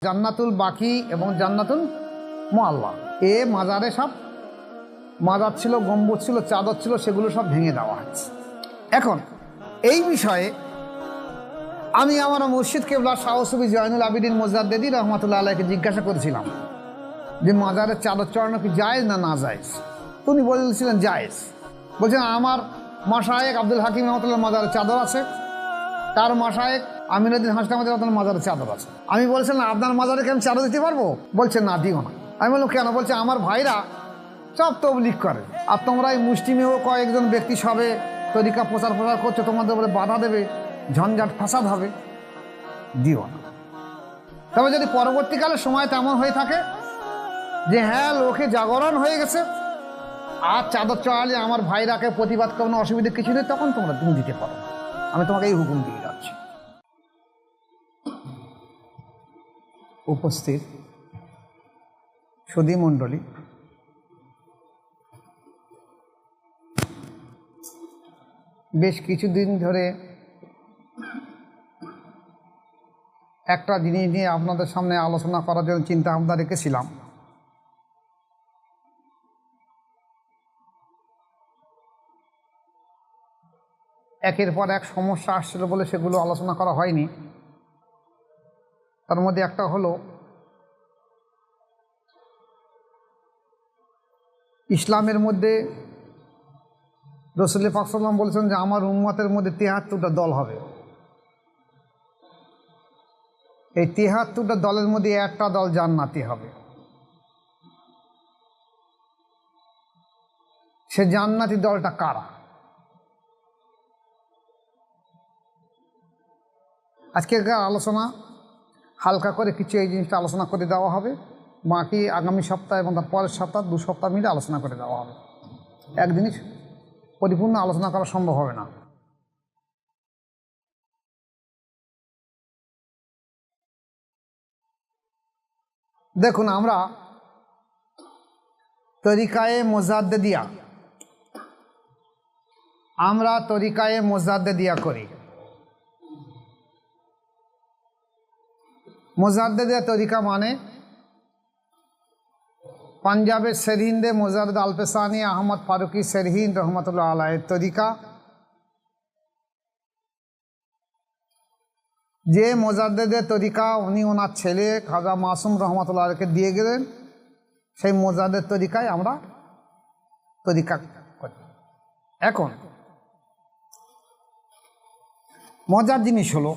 জান্নাতুল বাকি এবং জান্নাতুল মুআল্লা মাজারে সব মাজার ছিল, গম্বুজ ছিল, চাদর ছিল, সেগুলো সব ভেঙে দেওয়া হচ্ছে। এখন এই বিষয়ে আমি আমার মুর্শিদ কেবলা শাহ সুফি জয়নুল আবিদিন মোজাদ্দেদি রহমাতুল্লাহ আলাইকে জিজ্ঞাসা করেছিলাম যে মাজারের চাদর চড়ানো কি জায়েজ না জায়েজ। উনি বলেছিলেন জায়েজ। বলছেন আমার মাশায়েখ আব্দুল হাকিম রহমাতুল্লাহ মাজারের চাদর আছে, তার মাশায়েখ আমিনুদ্দিন হাসনাবাদী রহমাতুল্লাহ মাজারের চাদর আছে। আমি বলছিলাম আপনার মাজারে কি আমি চাদর দিতে পারবো? বলছেন না, দিও না। আমি বললাম কেন? বলছে আমার ভাইরা সব তবলিগ করে, আর তোমরা এই মুষ্টিমেয় কয়েকজন ব্যক্তি সবে তরিকা প্রচার করছো, তোমাদের উপরে বাধা দেবে, ঝঞ্ঝাট ফাসাদ হবে, দিও না। তবে যদি পরবর্তীকালে সময় তেমন হয়ে থাকে যে হ্যাঁ লোকে জাগরণ হয়ে গেছে আর চাদর চড়ালে আমার ভাইরাকে প্রতিবাদ কোনো অসুবিধা কিছু নেই, তখন তুমি দিতে পারো। আমি তোমাকে এই হুকুম দিয়ে যাচ্ছি। উপস্থিত সুধী মণ্ডলী, বেশ কিছুদিন ধরে একটা জিনিস নিয়ে আপনাদের সামনে আলোচনা করার জন্য চিন্তা ভাবনা রেখেছিলাম। একের পর এক সমস্যা আসছিল বলে সেগুলো আলোচনা করা হয়নি। তার মধ্যে একটা হলো ইসলামের মধ্যে রাসূল পাক সাল্লাল্লাহু আলাইহি ওয়াসাল্লাম বলেছেন যে আমার উম্মতের মধ্যে ৭৩টা দল হবে। এই ৭৩টা দলের মধ্যে একটা দল জান্নাতি হবে। সে জান্নাতি দলটা কারা? আজকের আলোচনা হালকা করে কিছু এই জিনিসটা আলোচনা করে দেওয়া হবে, বাকি আগামী সপ্তাহ এবং তার পরের সপ্তাহ ২ সপ্তাহ মিলে আলোচনা করে দেওয়া হবে। একদিনই পরিপূর্ণ আলোচনা করা সম্ভব হবে না। দেখুন, আমরা তরিকায়ে মুজাদ্দেদিয়া করি। মুজাদ্দেদিয়া তরিকা মানে পাঞ্জাবের সেরহিন্দে মুজাদ্দেদ আলপেসানি আহমদ ফারুকি সেরহিন্দ রহমতুল্লাহ আলাইহির তরিকা। যে মুজাদ্দেদের তরিকা উনি ওনার ছেলে খাজা মাসুম রহমতুল্লাহ আলাইহিকে দিয়ে গেলেন, সেই মুজাদ্দেদ তরিকায় আমরা তরিকা করি। এখন মজার জিনিস হলো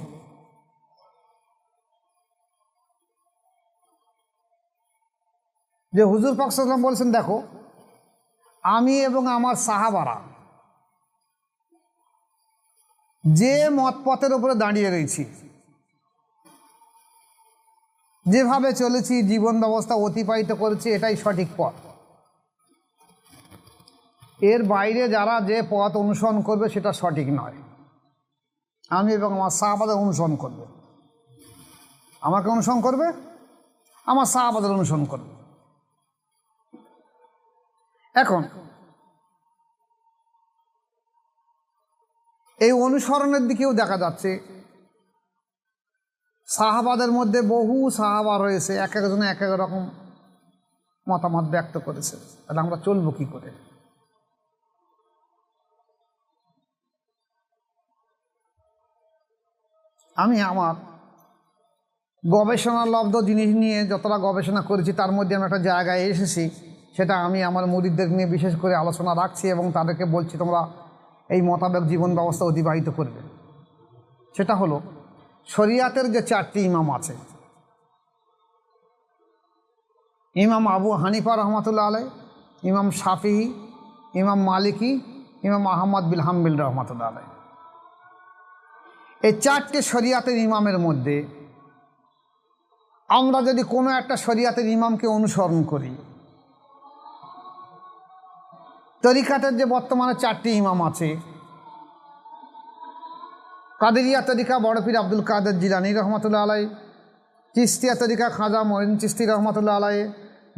যে হুজুর পাক সাল্লাল্লাহু আলাইহি ওয়াসাল্লাম বলেছেন, দেখো আমি এবং আমার সাহাবারা যে মত পথের উপরে দাঁড়িয়ে রয়েছি, যেভাবে চলেছি, জীবন ব্যবস্থা অতিবাহিত করেছি, এটাই সঠিক পথ। এর বাইরে যারা যে পথ অনুসরণ করবে সেটা সঠিক নয়। আমি এবং আমার সাহাবাদের অনুসরণ করবে, আমাকে অনুসরণ করবে, আমার সাহাবাদের অনুসরণ করবে। এখন এই অনুসরণের দিকেও দেখা যাচ্ছে সাহাবাদের মধ্যে বহু সাহাবা রয়েছে, এক একজনে এক এক রকম মতামত ব্যক্ত করেছে। তাহলে আমরা চলবো কি করে? আমি আমার গবেষণালব্ধ জিনিস নিয়ে যতটা গবেষণা করেছি তার মধ্যে আমি একটা জায়গায় এসেছি, সেটা আমি আমার মুরিদদের নিয়ে বিশেষ করে আলোচনা রাখছি এবং তাদেরকে বলছি তোমরা এই মোতাবেক জীবন ব্যবস্থা অতিবাহিত করবে। সেটা হলো শরিয়াতের যে 4টি ইমাম আছে, ইমাম আবু হানিফা রহমতুল্লাহ আলাইহি, ইমাম শাফিঈ, ইমাম মালিকি, ইমাম আহমদ বিন হাম্বল রহমতুল্লাহ আলাইহি, এই 4টে শরিয়াতের ইমামের মধ্যে আমরা যদি কোনো একটা শরিয়াতের ইমামকে অনুসরণ করি, তরিকাতের যে বর্তমানে 4টি ইমাম আছে, কাদেরিয়া তরিকা বড় পীর আব্দুল কাদের জিলানী রহমতুল্লাহ আলাইহি, চিশতিয়া তরিকা খাজা মঈন চিশতি রহমতুল্লাহ আলাইহি,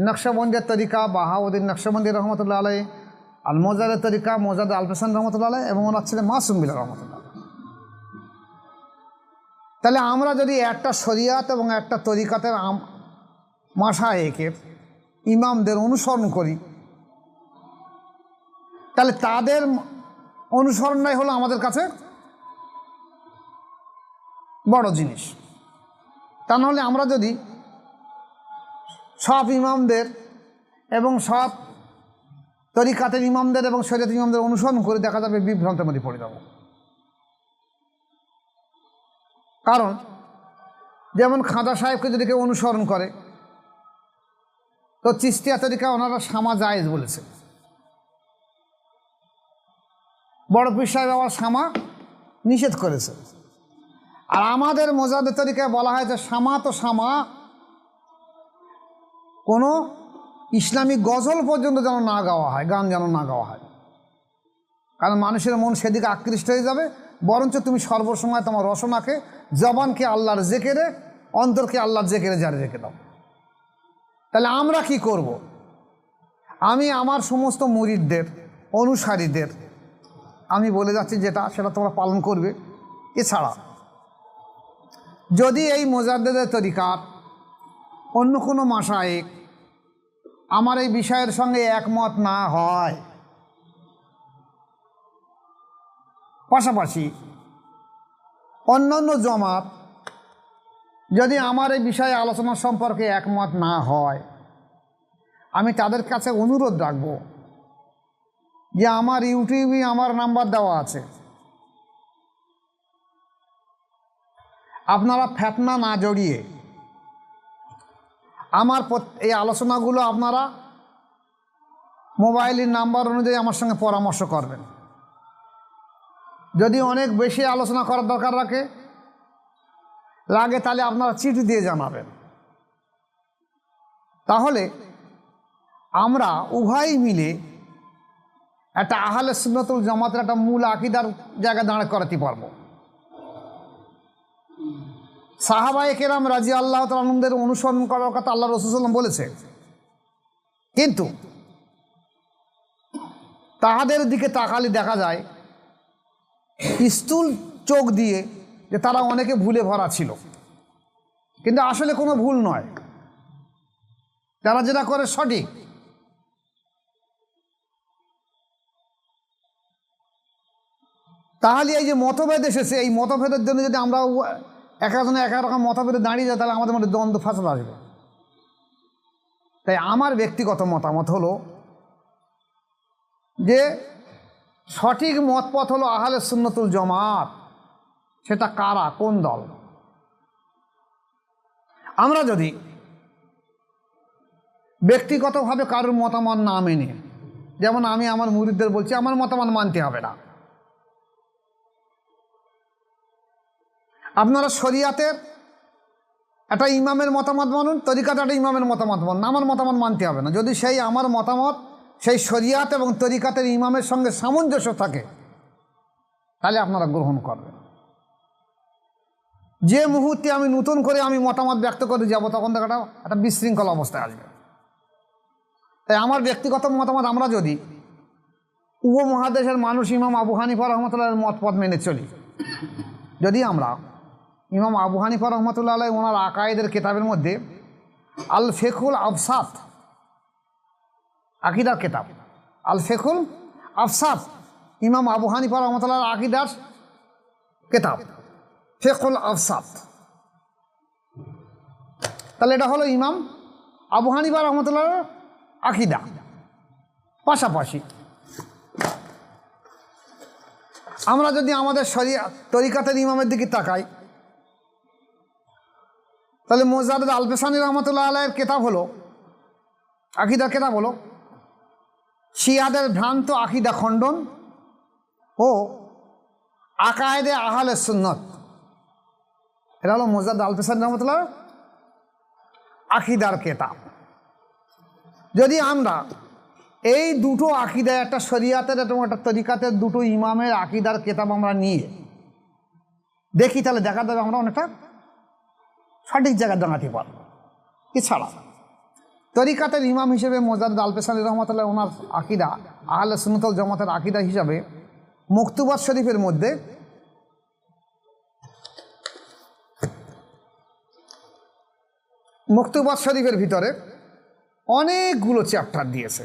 নকশবন্দিয়া তরিকা বাহাউদ্দিন নকশবন্দি রহমতুল্লাহ আলাইহি, আল মোজাদের তরিকা মোজাদ আলপেসান রহমতুল্লাহ আলাইহি এবং ওনার ছেলে মাসুম বিল্লাহ রহমতুল্লাহ। তাহলে আমরা যদি একটা শরিয়াত এবং একটা তরিকাতের মাশায়েখের ইমামদের অনুসরণ করি, তাহলে তাদের অনুসরণটাই হলো আমাদের কাছে বড় জিনিস। তা নাহলে আমরা যদি সব ইমামদের এবং সব তরিকাতের ইমামদের এবং শরীয়তের ইমামদের অনুসরণ করে, দেখা যাবে বিভ্রান্তের মধ্যে পড়ে যাব। কারণ যেমন খাজা সাহেবকে যদি কেউ অনুসরণ করে, তো চিশতিয়া তরিকা ওনারা শামা জায়েজ বলেছে, বড় পীর সাহেব আবার শামা নিষেধ করেছে। আর আমাদের মোজাদ্দেদ তরিকায় বলা হয় যে শামা তো শামা, কোনো ইসলামী গজল পর্যন্ত যেন না গাওয়া হয়, গান যেন না গাওয়া হয়, কারণ মানুষের মন সেদিকে আকৃষ্ট হয়ে যাবে। বরঞ্চ তুমি সর্বসময় তোমার রসনাকে, জবানকে আল্লাহর জেকেরে, অন্তরকে আল্লাহর জেকেরে জারি রেখে দাও। তাহলে আমরা কি করব? আমি আমার সমস্ত মুরিদদের, অনুসারীদের আমি বলে যাচ্ছি যেটা, সেটা তোমরা পালন করবে। এছাড়া যদি এই মোজাদ্দেদের তরিকার অন্য কোনো মাশায়েখ আমার এই বিষয়ের সঙ্গে একমত না হয়, পাশাপাশি অন্যান্য জমাত যদি আমার এই বিষয়ে আলোচনা সম্পর্কে একমত না হয়, আমি তাদের কাছে অনুরোধ রাখব যে আমার ইউটিউবে আমার নাম্বার দেওয়া আছে, আপনারা ফেতনা না জড়িয়ে আমার এই আলোচনাগুলো আপনারা মোবাইলের নাম্বার অনুযায়ী আমার সঙ্গে পরামর্শ করবেন। যদি অনেক বেশি আলোচনা করার দরকার লাগে তাহলে আপনারা চিঠি দিয়ে জানাবেন। তাহলে আমরা উভয়ই মিলে একটা আহলে সুন্নাতুল জামাতের একটা মূল আকীদার জায়গা দাঁড় করাতে পারবো। সাহাবায়ে কেরাম রাদিয়াল্লাহু তাআলা আনহুদের অনুসরণ করার কথা আল্লাহ রাসূল সাল্লাল্লাহু আলাইহি ওয়াসাল্লাম বলেছে, কিন্তু তাহাদের দিকে তাকালে দেখা যায় স্থূল চোখ দিয়ে যে তারা অনেকে ভুলে ভরা ছিল, কিন্তু আসলে কোনো ভুল নয়, যারা যেটা করে সঠিক। তাহলে এই যে মতভেদ এসেছে, এই মতভেদের জন্য যদি আমরা এক একজনে এক এক রকম মতভেদে দাঁড়িয়ে যায়, তাহলে আমাদের মধ্যে দ্বন্দ্ব ফাসাদ আসবে। তাই আমার ব্যক্তিগত মতামত হলো যে সঠিক মতপথ হলো আহলে সুন্নাতুল জামাত। সেটা কারা, কোন দল? আমরা যদি ব্যক্তিগতভাবে কারোর মতামত না মেনে, যেমন আমি আমার মুরিদদের বলছি আমার মতামত মানতে হবে না, আপনারা শরিয়াতের একটা ইমামের মতামত মানুন, তরিকাতে একটা ইমামের মতামত মানুন, আমার মতামত মানতে হবে না। যদি সেই আমার মতামত সেই শরিয়াত এবং তরিকাতের ইমামের সঙ্গে সামঞ্জস্য থাকে, তাহলে আপনারা গ্রহণ করবেন। যে মুহূর্তে আমি নতুন করে আমি মতামত ব্যক্ত করে যাব, তখন থেকে একটা বিশৃঙ্খল অবস্থায় আসবে। তাই আমার ব্যক্তিগত মতামত, আমরা যদি উপমহাদেশের মানুষ ইমাম আবু হানিফা রহমতুল্লাহের মতপথ মেনে চলি, যদি আমরা ইমাম আবু হানিফা রহমতুল্লাহ আলাইহি ওনার আকায়েদের কিতাবের মধ্যে আল ফিকহুল আবসাত, আকিদার কিতাব আল ফিকহুল আবসাত, ইমাম আবু হানিফা রহমতুল্লাহর আকিদার কিতাব ফিকহুল আবসাত, তাহলে এটা হলো ইমাম আবু হানিফা রহমতুল্লাহর আকিদা। পাশাপাশি আমরা যদি আমাদের তরিকাতের ইমামের দিকে তাকাই, তাহলে মোজাদ্দেদ আল পেশানি রহমতুল্লাহ আলাইহির কিতাব হলো, আকিদার কিতাব হলো শিয়াদের ভ্রান্ত আকিদা খণ্ডন ও আকায়েদে আহলে সুন্নাত। এটা হলো মোজাদ্দেদ আল পেশানি রহমতুল্লাহ আকিদার কিতাব। যদি আমরা এই দুটো আকিদা, একটা শরিয়াতের এবং একটা তরিকাতের দুটো ইমামের আকিদার কিতাব আমরা নিয়ে দেখি, তাহলে দেখা যাবে আমরা অনেকটা সঠিক জায়গায় দাঁড়াতে পারব। এছাড়া তরিকাতের ইমাম হিসেবে মোজাদ্দেদ আল পেশানি রহমতুল্লাহ ওনার আকিদা, আহলে সুন্নাত ওয়াল জামাতের আকিদা হিসাবে মকতুবাত শরীফের মধ্যে মকতুবাত শরীফের ভিতরে অনেকগুলো চ্যাপ্টার দিয়েছে।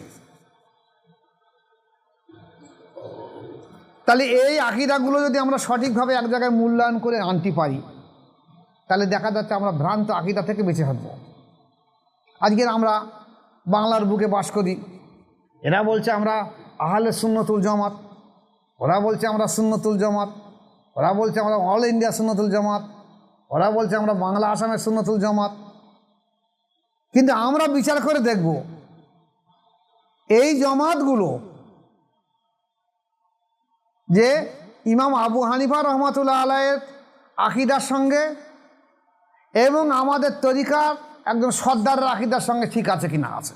তাহলে এই আকীদাগুলো যদি আমরা সঠিকভাবে এক জায়গায় মূল্যায়ন করে আনতে পারি, তাহলে দেখা যাচ্ছে আমরা ভ্রান্ত আকীদা থেকে বেঁচে থাকবো। আজকের আমরা বাংলার বুকে বাস করি, এরা বলছে আমরা আহলে সুন্নতুল জামাত, ওরা বলছে আমরা সুন্নতুল জামাত, ওরা বলছে আমরা অল ইন্ডিয়া সুন্নতুল জামাত, ওরা বলছে আমরা বাংলা আসামের সুন্নতুল জামাত। কিন্তু আমরা বিচার করে দেখব এই জামাতগুলো যে ইমাম আবু হানিফা রহমাতুল্লাহ আলাইহির আকীদার সঙ্গে এবং আমাদের তরিকার একজন সর্দারের আকীদার সঙ্গে ঠিক আছে কিনা আছে।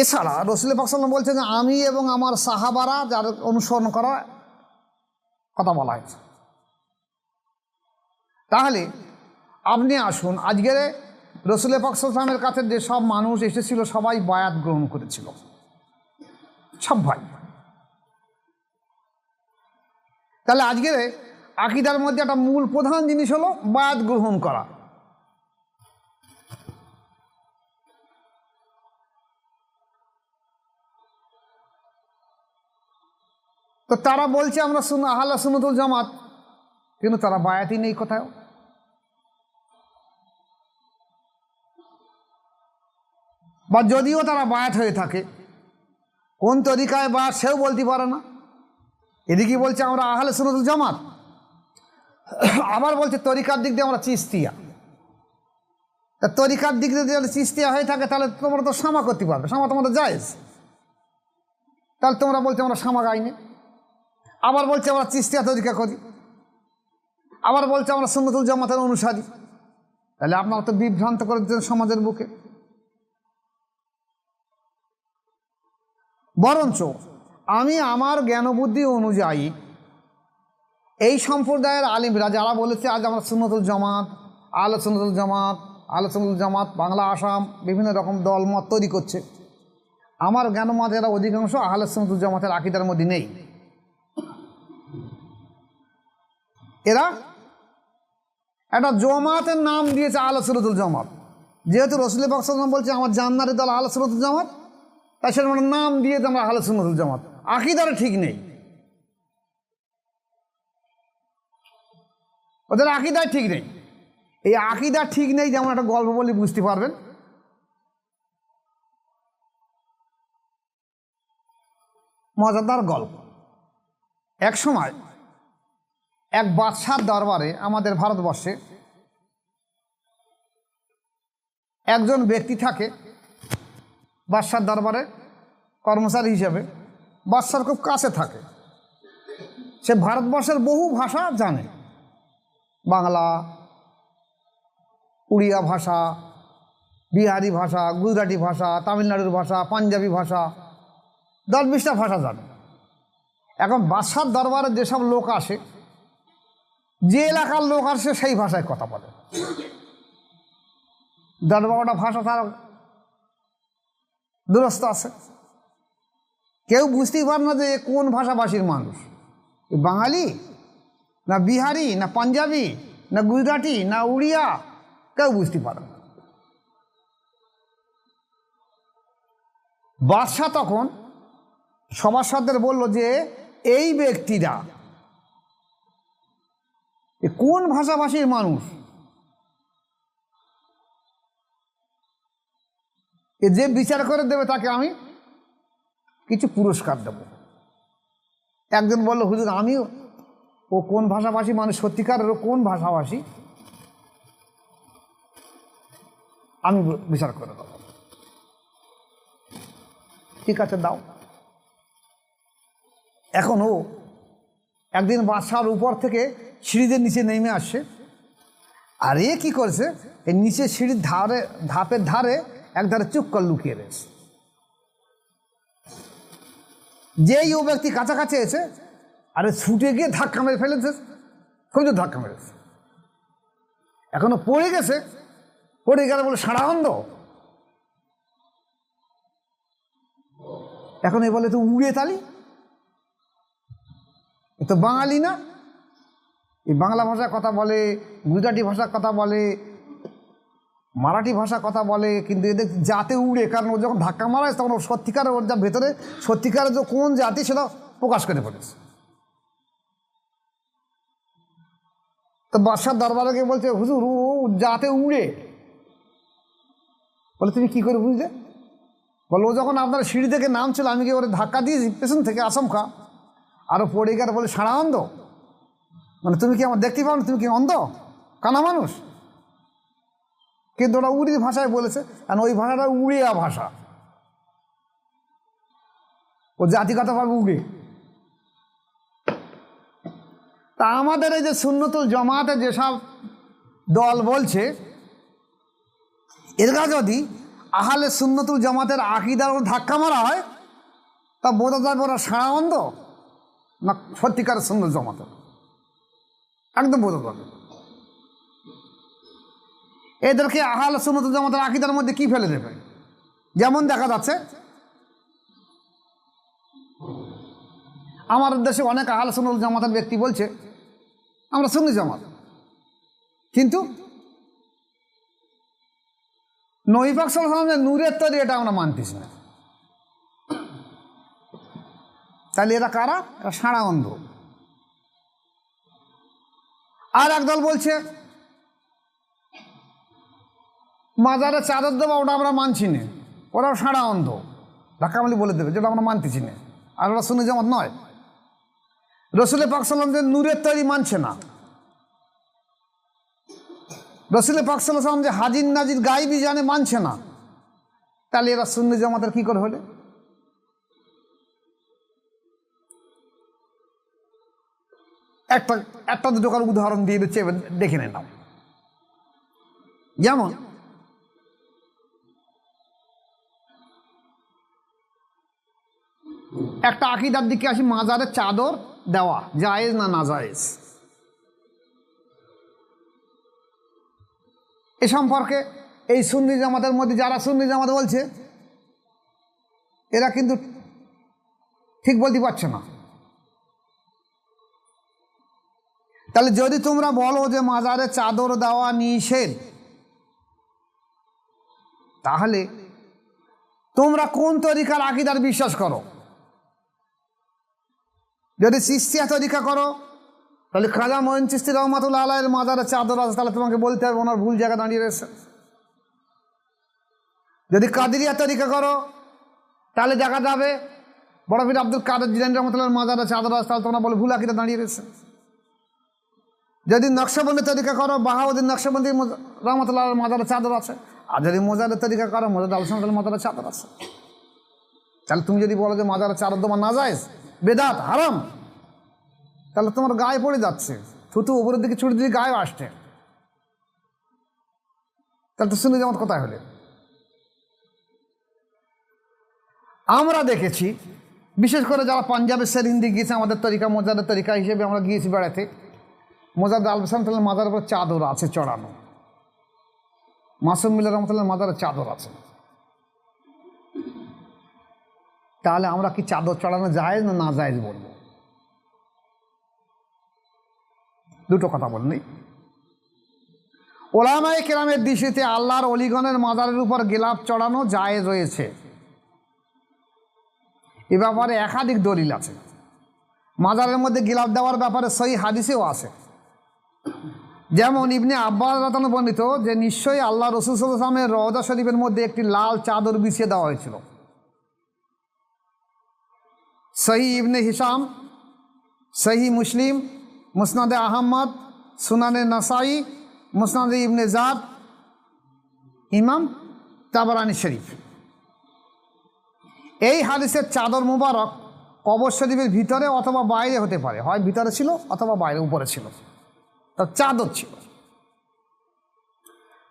এছাড়া রাসূল পাক সাল্লাল্লাহু আলাইহি ওয়াসাল্লাম বলছেন যে আমি এবং আমার সাহাবারা যার অনুসরণ করা কথা বলা হয়েছে। তাহলে আপনি আসুন, আজকের রাসূল পাক সাল্লাল্লাহু আলাইহি ওয়াসাল্লামের কাছে যে সব মানুষ এসেছিল সবাই বায়াত গ্রহণ করেছিল, সব ভাই। তাহলে আজকের আকীদার মধ্যে একটা মূল প্রধান জিনিস হলো বায়াত গ্রহণ করা। তো তারা বলছে আমরা আহলে সুন্নাতুল জামাত, কিন্তু তারা বায়াতই নেই কোথাও। বা যদিও তারা বায়াত হয়ে থাকে, কোন তরিকায় বায়াত সেও বলতে পারে না। এদিকে বলছে আমরা আহলে সুন্নাতুল জামাত, আবার বলছে তরিকার দিক দিয়ে আমরা চিশতিয়া। তা তরিকার দিক দিয়ে যদি চিশতিয়া হয়ে থাকে তাহলে তোমরা তো শামা করতে পারবে, শামা তোমাদের জায়েজ। তাহলে তোমরা বলছো আমরা শামা গাইনি, আবার বলছে আমরা চিশতিয়া তরিকা করি, আবার বলছে আমরা সুন্নাতুল জামাতের অনুসারী। তাহলে আপনারা তো বিভ্রান্ত করে দিচ্ছেন সমাজের বুকে। বরঞ্চ আমি আমার জ্ঞানবুদ্ধি অনুযায়ী এই সম্প্রদায়ের আলিমরা যারা বলেছে আজ আমরা সুন্নাতুল জামাত, আহলে সুন্নাতুল জামাত, আহলে সুন্নাতুল জামাত বাংলা আসাম বিভিন্ন রকম দল মত তৈরি করছে, আমার জ্ঞানমত এরা অধিকাংশ আহলে সুন্নাতুল জামাতের আকীদার মধ্যে নেই। এরা একটা জমাতের নাম দিয়েছে আহলে সুন্নাতুল জামাত। যেহেতু রাসূল পাক সাল্লাল্লাহু আলাইহি ওয়াসাল্লাম বলছে আমার জান্নাতের দল আহলে সুন্নাতুল জামাত, তাই সেটা মানে নাম দিয়েছে আমরা আহলে সুন্নাতুল জামাত। আকীদার ঠিক নেই, ওদের আকীদায় ঠিক নেই। এই আকীদা ঠিক নেই যেমন একটা গল্প বলি বুঝতে পারবেন। মজাদার গল্প। এক সময় এক বাদশার দরবারে আমাদের ভারতবর্ষে একজন ব্যক্তি থাকে, বাদশার দরবারে কর্মচারী হিসেবে, বাদশার খুব কাছে থাকে। সে ভারতবর্ষের বহু ভাষা জানে, বাংলা, উড়িয়া ভাষা, বিহারি ভাষা, গুজরাটি ভাষা, তামিলনাড়ুর ভাষা, পাঞ্জাবি ভাষা, 10-20টা ভাষা জানে। এখন বাদশার দরবারে যেসব লোক আসে, যে এলাকার লোক আসে সেই ভাষায় কথা বলে। 10-12টা ভাষা তার দূরস্থ আছে, কেউ বুঝতেই পারে না যে কোন ভাষাভাষীর মানুষ, বাঙালি না বিহারি না পাঞ্জাবি না গুজরাটি না উড়িয়া, কেউ বুঝতে পারে না। বাদশাহ তখন সভাসদদের বলল যে এই ব্যক্তিরা কোন ভাষাভাষীর মানুষ, যে বিচার করে দেবে তাকে আমি কিছু পুরস্কার দেব। একজন বলল হুজুর আমিও, ও কোন ভাষাভাষী মানুষ, সত্যিকারের কোন ভাষাভাষী আমি বিচার করে দেব। ঠিক আছে দাও। এখন ও একদিন বাদশার উপর থেকে সিঁড়িদের নিচে নেমে আসছে, আর এ কী করেছে, এই নিচে সিঁড়ির ধাপের ধারে একধারে চুপ করে লুকিয়ে রয়েছে। যেই ও ব্যক্তি কাছাকাছি এসে আরে ছুটে গিয়ে ধাক্কা মেরে ফেলেছে, খুব জোর ধাক্কা মেরেছে। এখনো পড়ে গেছে, পড়ে গেলে বলে সারানন্দ। এখন এ বলে তো উড়ে তালি, এ তো বাঙালি না, এই বাংলা ভাষায় কথা বলে, গুজরাটি ভাষার কথা বলে, মারাঠি ভাষা কথা বলে, কিন্তু এদের জাতে উড়ে, কারণ ও যখন ধাক্কা মারা তখন ওর সত্যিকারের, ওর যা ভেতরে সত্যিকারের যে কোন জাতি সেটা প্রকাশ করে পড়েছে। তো বাদশার দরবারে গিয়ে বলছে, হুজুর ও জাতে উড়ে। বলে তুমি কি করে বুঝলে? বলে ও যখন আপনার সিঁড়ি থেকে নামছিল আমি গিয়ে ওরে ধাক্কা দিয়েছি পেছন থেকে আচমকা, আরও পড়ে গেলে। বলে সারা অন্ধ? মানে তুমি কি আমার দেখতে পাও না? তুমি কি অন্ধ, কানা মানুষ? কিন্তু ওরা উড়ি ভাষায় বলেছে, কারণ ওই ভাষাটা উড়িয়া ভাষা, ও জাতিগতভাবে উড়ে। তা আমাদের এই যে সুন্নতুল জামাতে যেসব দল বলছে, এরা যদি আহলে সুন্নতুল জামাতের আকীদার ধাক্কা মারা হয় তা বোঝা যাবে ওরা সারা অন্ধ না সত্যিকারের সুন্নত জামাতের, একদম বোঝা যাবে। এদেরকে আহলে সুন্নতুল জামাতের আকীদার মধ্যে কি ফেলে দেবে? যেমন দেখা যাচ্ছে আমাদের দেশে অনেক আহলে সুন্নাতুল জামাতের ব্যক্তি বলছে আমরা সুন্নি জামাত, কিন্তু নবী পাক সাল্লাল্লাহু আলাইহি ওয়াসাল্লামের নূরের তৈরি এটা আমরা মানতেছি না। তাহলে এরা কারা? এরা সারা অন্ধ। আর একদল বলছে মাজারে চাদর দেবো ওটা আমরা মানছি না, ওরাও সারা অন্ধ, ধাক্কামালি বলে দেবে যেটা আমরা মানতেছি না, আর ওরা সুন্নি জামাত নয়। রসুল পাক সাল্লাল্লাহু আলাইহি ওয়াসাল্লাম নূরের তৈরি মানছে না, রসুল পাক সাল্লাল্লাহু আলাইহি ওয়াসাল্লাম যে হাজির নাজির গায়েবী জানে মানছে না। তাহলে এরা সুন্নি জামাতের কি করে হলে? একটা দুটো উদাহরণ দিয়ে দিচ্ছে, দেখে নেন। যেমন একটা আকীদার দিকে আসি, মাজারে চাদর দেওয়া জায়েজ না নাজায়েজ, এ সম্পর্কে এই সুন্নি জামাতের মধ্যে যারা সুন্নি জামাত বলছে এরা কিন্তু ঠিক বলতে পারছে না। তাহলে যদি তোমরা বলো যে মাজারে চাদর দেওয়া নিষেধ, তাহলে তোমরা কোন তরিকার আকীদার বিশ্বাস করো? যদি চিশতিয়া তরিকা করো তাহলে খাজা মঈন চিশতি রহমাতুল্লাহ আলাইহির মাজারে চাদর আছে, তাহলে তোমাকে বলতে হবে ওনার ভুল জায়গা দাঁড়িয়ে রয়েছে। যদি কাদেরিয়া তরিকা করো তাহলে দেখা যাবে বড় পীর আব্দুল কাদের জিলানী রহমাতুল্লাহর মাজারে চাদর আছে, তাহলে তোমরা বলে ভুল আকীদা দাঁড়িয়ে রয়েছে। যদি নকশবন্দি তরিকা করো, বাহাউদ্দিন নকশবন্দি রহমাতুল্লাহর মাজারে চাদর আছে। আর যদি মোজাদের তরিকা করো, মোজাদ আল হাসান মাজারে চাদর আছে। তাহলে তুমি যদি বলো যে মাজারে চাদর তোমার নাজায়েজ, বেদাত, হারাম, তাহলে তোমার গায়ে পড়ে যাচ্ছে, থুতু উপরের দিকে ছুটে দিয়ে গায়ে আসছে, তাহলে তো সুন্নি জামাত কোথায় হলে? আমরা দেখেছি বিশেষ করে যারা পাঞ্জাবের সেরিন্দি গিয়েছে, আমাদের তরিকা মোজাদের তরিকা হিসেবে আমরা গিয়েছি বেড়াতে, মোজাদ আল হাসান মাজার উপর চাদর আছে চড়ানো, মাসুম মিল্লাহ রহমতুল্লাহ মাজারে চাদর আছে। তাহলে আমরা কি চাদর চড়ানো জায়েজ না না জায়েজ বলবো? দুটো কথা বলনি। ওলামায়ে কেরামের দৃষ্টিতে আল্লাহর অলিগণের মাজারের উপর গিলাফ চড়ানো জায়েজ রয়েছে, এ ব্যাপারে একাধিক দলিল আছে। মাজারের মধ্যে গিলাফ দেওয়ার ব্যাপারে সহিহ হাদিসেও আছে। যেমন ইবনে আব্বাস রাদিয়াল্লাহু বর্ণিত যে নিশ্চয়ই আল্লাহ রাসূল সাল্লাল্লাহু আলাইহি ওয়াসাল্লামের রওজা শরীফের মধ্যে একটি লাল চাদর বিছিয়ে দেওয়া হয়েছিল। সহিহ ইবনে হিশাম, সহিহ মুসলিম, মুসনাদে আহমদ, সুনানে নাসাই, মুসনাদে ইবনে জাদ, ইমাম তাবারানী শরীফ। এই হাদিসের চাদর মুবারক কবর শরীফের ভিতরে অথবা বাইরে হতে পারে, হয় ভিতরে ছিল অথবা বাইরে উপরে ছিল, তার চাদর ছিল।